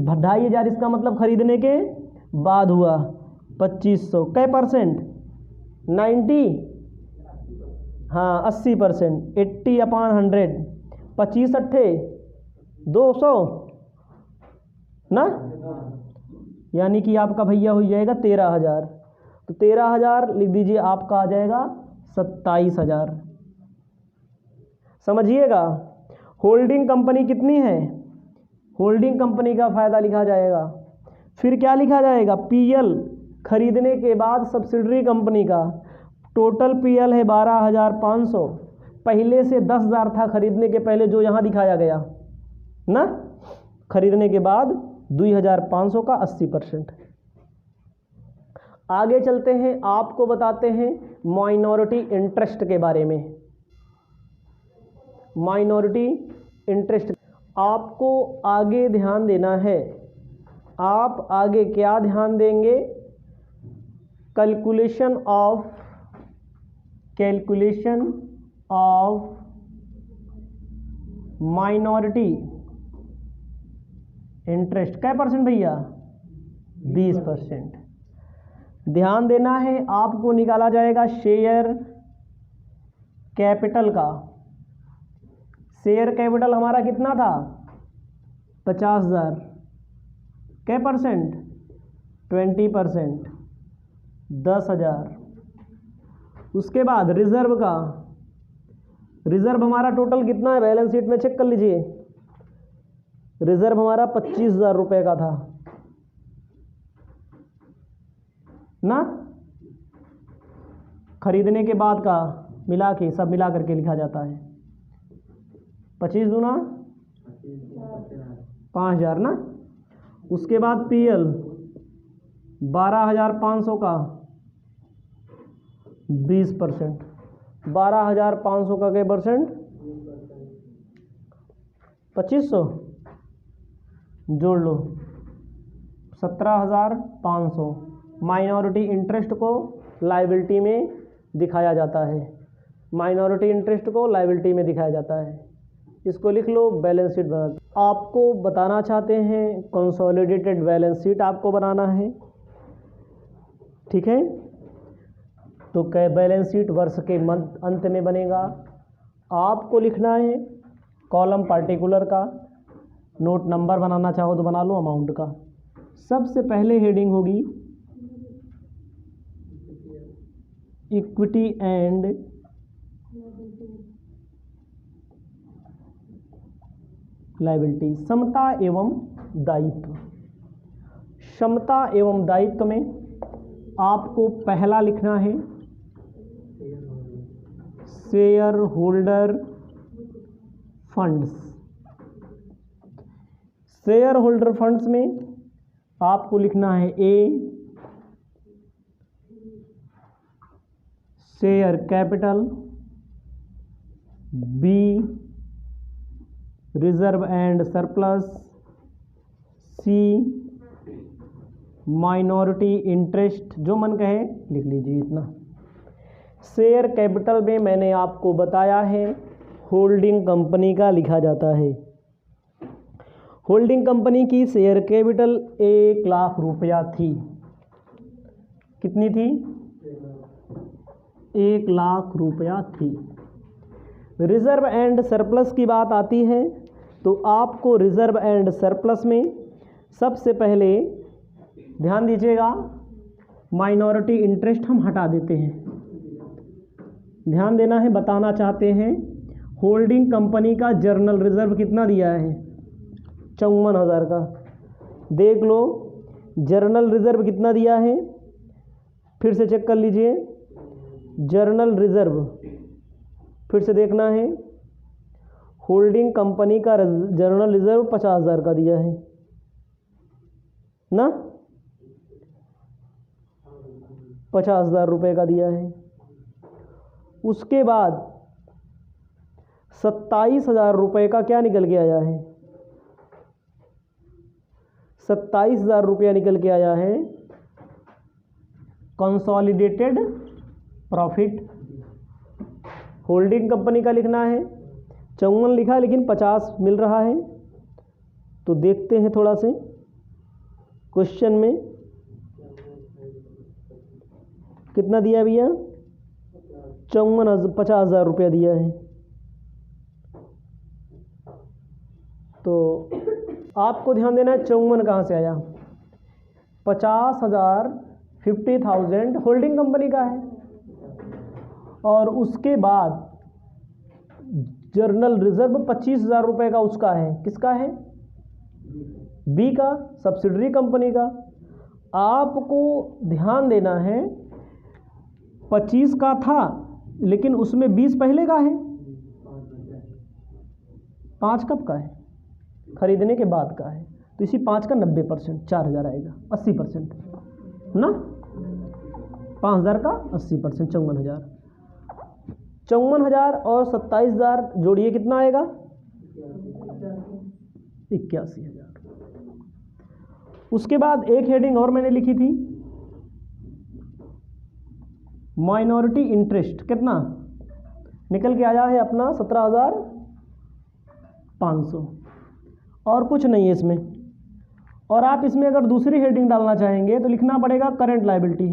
2,500 इसका मतलब खरीदने के बाद हुआ, 2,500 कै परसेंट 90, हाँ 80%, 80/100, 25 अट्ठे 200 ना, यानी कि आपका भैया हो जाएगा 13,000। तो 13,000 लिख दीजिए, आपका आ जाएगा 27,000। समझिएगा होल्डिंग कंपनी कितनी है, होल्डिंग कंपनी का फ़ायदा लिखा जाएगा। फिर क्या लिखा जाएगा, पीएल खरीदने के बाद सब्सिडरी कंपनी का, टोटल पीएल है 12,500, पहले से 10,000 था खरीदने के पहले जो यहाँ दिखाया गया ना, खरीदने के बाद 2,500 का 80%। आगे चलते हैं, आपको बताते हैं माइनॉरिटी इंटरेस्ट के बारे में। माइनॉरिटी इंटरेस्ट आपको आगे ध्यान देना है। आप आगे क्या ध्यान देंगे, कैलकुलेशन ऑफ माइनॉरिटी इंटरेस्ट कै परसेंट भैया, 20%। ध्यान देना है, आपको निकाला जाएगा शेयर कैपिटल का। शेयर कैपिटल हमारा कितना था, 50,000, कै परसेंट 20%, 10,000। उसके बाद रिजर्व का, रिजर्व हमारा टोटल कितना है, बैलेंस शीट में चेक कर लीजिए, रिजर्व हमारा 25,000 रुपये का था ना, खरीदने के बाद का मिला के, सब मिला करके लिखा जाता है। 25 दूना 5,000 ना। उसके बाद पीएल 12,500 का 20%, 12,500 का क्या परसेंट, 2,500 जोड़ लो, 17,500। माइनॉरिटी इंटरेस्ट को लायबिलिटी में दिखाया जाता है, माइनॉरिटी इंटरेस्ट को लायबिलिटी में दिखाया जाता है। इसको लिख लो, बैलेंस शीट बना। आपको बताना चाहते हैं कंसोलिडेटेड बैलेंस शीट आपको बनाना है, ठीक है। तो क्या बैलेंस शीट वर्ष के अंत में बनेगा। आपको लिखना है कॉलम पार्टिकुलर का, नोट नंबर बनाना चाहो तो बना लो, अमाउंट का। सबसे पहले हेडिंग होगी इक्विटी एंड लायबिलिटी, समता एवं दायित्व। समता एवं दायित्व में आपको पहला लिखना है share holder funds. Share holder funds में आपको लिखना है A share capital, B reserve and surplus, C minority interest, जो मन कहे लिख लीजिए इतना। शेयर कैपिटल में मैंने आपको बताया है होल्डिंग कंपनी का लिखा जाता है। होल्डिंग कंपनी की शेयर कैपिटल 1,00,000 रुपया थी। कितनी थी, 1,00,000 रुपया थी। रिजर्व एंड सरप्लस की बात आती है तो आपको रिजर्व एंड सरप्लस में सबसे पहले ध्यान दीजिएगा, माइनॉरिटी इंटरेस्ट हम हटा देते हैं। ध्यान देना है, बताना चाहते हैं होल्डिंग कंपनी का जर्नल रिजर्व कितना दिया है, 54,000 का। देख लो जर्नल रिजर्व कितना दिया है, फिर से चेक कर लीजिए। जर्नल रिजर्व फिर से देखना है, होल्डिंग कंपनी का जनरल रिजर्व 50,000 का दिया है ना, 50,000 रुपये का दिया है। उसके बाद 27,000 रुपये का क्या निकल के आया है, 27,000 रुपया निकल के आया है कंसोलिडेटेड प्रॉफिट। होल्डिंग कंपनी का लिखना है, 54 लिखा है लेकिन 50 मिल रहा है। तो देखते हैं थोड़ा से क्वेश्चन में कितना दिया भैया, 50,000 रुपया दिया है। तो आपको ध्यान देना है 54 कहाँ से आया, 50,000 50,000 होल्डिंग कंपनी का है, और उसके बाद जर्नल रिजर्व 25,000 रुपये का उसका है, किसका है, बी का, सब्सिडरी कंपनी का। आपको ध्यान देना है 25 का था लेकिन उसमें 20 पहले का है, 5 कब का है, खरीदने के बाद का है। तो इसी 5 का 90% 4,000 आएगा, 80% ना, 5,000 का 80% 54,000। 54,000 और 27,000 जोड़िए कितना आएगा, 81,000। उसके बाद एक हेडिंग और मैंने लिखी थी, माइनॉरिटी इंटरेस्ट, कितना निकल के आया है अपना 17,500, और कुछ नहीं है इसमें। और आप इसमें अगर दूसरी हेडिंग डालना चाहेंगे तो लिखना पड़ेगा करंट लायबिलिटी।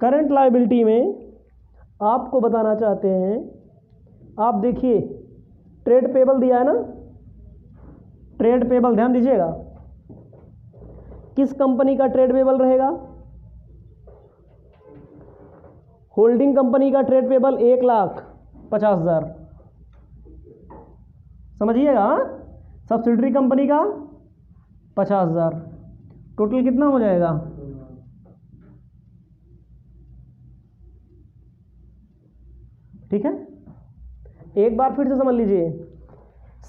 करंट लायबिलिटी में आपको बताना चाहते हैं, आप देखिए ट्रेड पेबल दिया है ना, ट्रेड पेबल ध्यान दीजिएगा, किस कंपनी का ट्रेड पेबल रहेगा, होल्डिंग कंपनी का ट्रेड पेबल 1,50,000, समझिएगा। सब्सिडरी कंपनी का 50,000, टोटल कितना हो जाएगा, ठीक है। एक बार फिर से समझ लीजिए,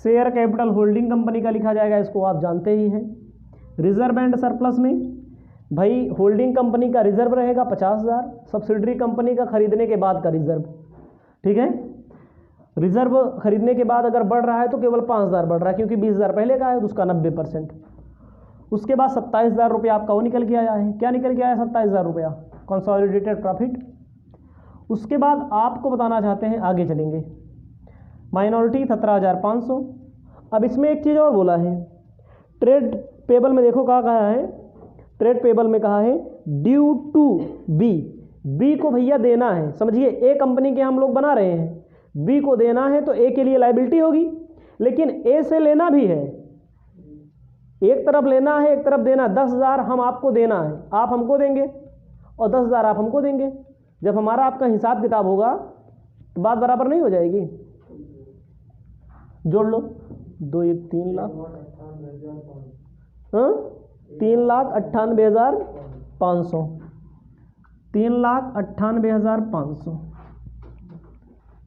शेयर कैपिटल होल्डिंग कंपनी का लिखा जाएगा, इसको आप जानते ही हैं। रिजर्व एंड सरप्लस में भाई होल्डिंग कंपनी का रिजर्व रहेगा 50,000, सब्सिडरी कंपनी का खरीदने के बाद का रिजर्व, ठीक है। रिजर्व खरीदने के बाद अगर बढ़ रहा है तो केवल 5,000 बढ़ रहा है, क्योंकि 20,000 पहले का है तो उसका 90%। उसके बाद 27,000 रुपया आपका वो निकल के आया है, क्या निकल के आया, 27,000 रुपया कंसोलिडेटेड प्रॉफिट। उसके बाद आपको बताना चाहते हैं, आगे चलेंगे, माइनॉरिटी 17,500। अब इसमें एक चीज़ और बोला है, ट्रेड पेबल में देखो क्या कहा है, ट्रेड पेबल में कहा है ड्यू टू बी, बी को भैया देना है, समझिए ए कंपनी के हम लोग बना रहे हैं, बी को देना है तो ए के लिए लायबिलिटी होगी, लेकिन ए से लेना भी है, एक तरफ लेना है एक तरफ देना। 10,000 हम आपको देना है, आप हमको देंगे, और 10,000 आप हमको देंगे। जब हमारा आपका हिसाब किताब होगा तो बात बराबर नहीं हो जाएगी, जोड़ लो, 2 1 3 लाख, 3,98,500, 3,98,500।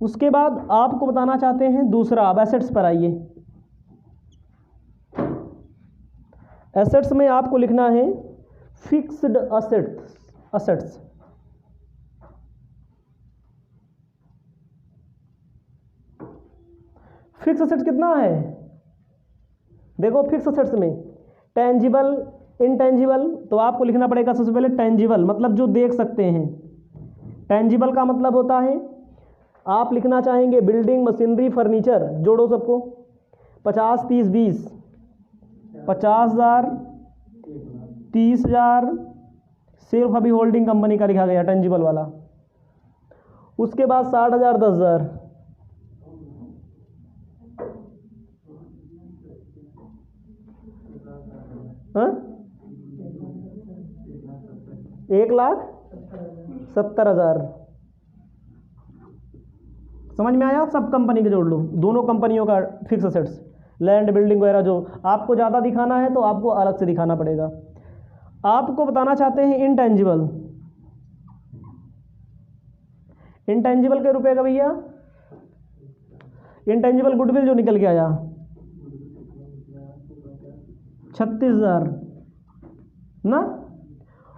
उसके बाद आपको बताना चाहते हैं दूसरा, अब एसेट्स पर आइए। एसेट्स में आपको लिखना है फिक्स्ड असेट्स। फिक्स असेट्स कितना है, देखो फिक्स असेट्स में टेंजिबल इनटेंजिबल, तो आपको लिखना पड़ेगा सबसे पहले टेंजिबल, मतलब जो देख सकते हैं। टेंजिबल का मतलब होता है, आप लिखना चाहेंगे बिल्डिंग, मशीनरी, फर्नीचर, जोड़ो सबको, 50 30 20, 50,000 30,000 सिर्फ अभी होल्डिंग कंपनी का लिखा गया टेंजिबल वाला। उसके बाद 60,000 10,000, हाँ 1,70,000। समझ में आया, सब कंपनी के जोड़ लो, दोनों कंपनियों का फिक्स असेट्स, लैंड बिल्डिंग वगैरह, जो आपको ज़्यादा दिखाना है तो आपको अलग से दिखाना पड़ेगा। आपको बताना चाहते हैं इनटेंजिबल, इनटेंजिबल के रुपए का भैया, इनटेंजिबल गुडविल जो निकल के आया 36,000 ना।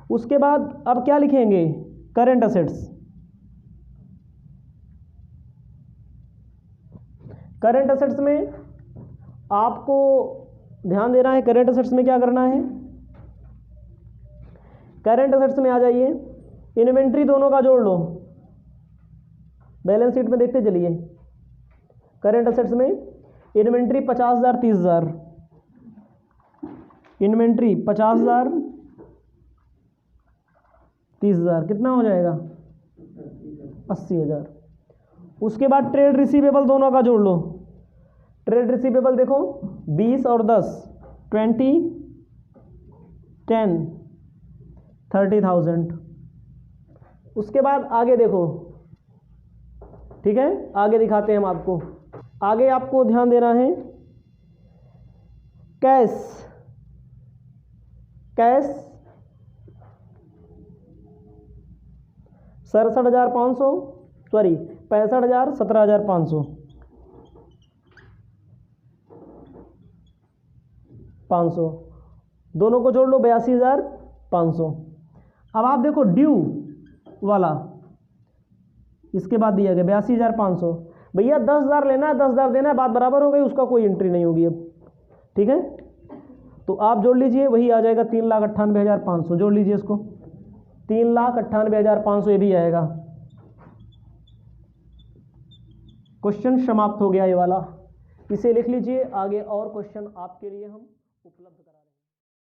उसके बाद अब क्या लिखेंगे, करेंट असेट्स। करेंट असेट्स में आपको ध्यान देना है, करेंट असेट्स में क्या करना है, करेंट असेट्स में आ जाइए, इन्वेंट्री दोनों का जोड़ लो, बैलेंस शीट में देखते चलिए। करेंट असेट्स में इन्वेंट्री 50,000 30,000, इन्वेंट्री 50,000 30,000 कितना हो जाएगा 80,000। उसके बाद ट्रेड रिसीवेबल दोनों का जोड़ लो, ट्रेड रिसीवेबल देखो 20 और 10 20 10 30,000। उसके बाद आगे देखो, ठीक है, आगे दिखाते हैं हम आपको। आगे आपको ध्यान देना है, कैश, कैश 67,500 सॉरी 65,000 17,500 500 दोनों को जोड़ लो 82,500। अब आप देखो ड्यू वाला इसके बाद दिया गया 82,500, भैया 10,000 लेना है 10,000 देना है, बात बराबर हो गई, उसका कोई एंट्री नहीं होगी अब, ठीक है। तो आप जोड़ लीजिए, वही आ जाएगा 3,98,500, जोड़ लीजिए इसको 3,98,500 ये भी आएगा। क्वेश्चन समाप्त हो गया ये वाला, इसे लिख लीजिए। आगे और क्वेश्चन आपके लिए हम उपलब्ध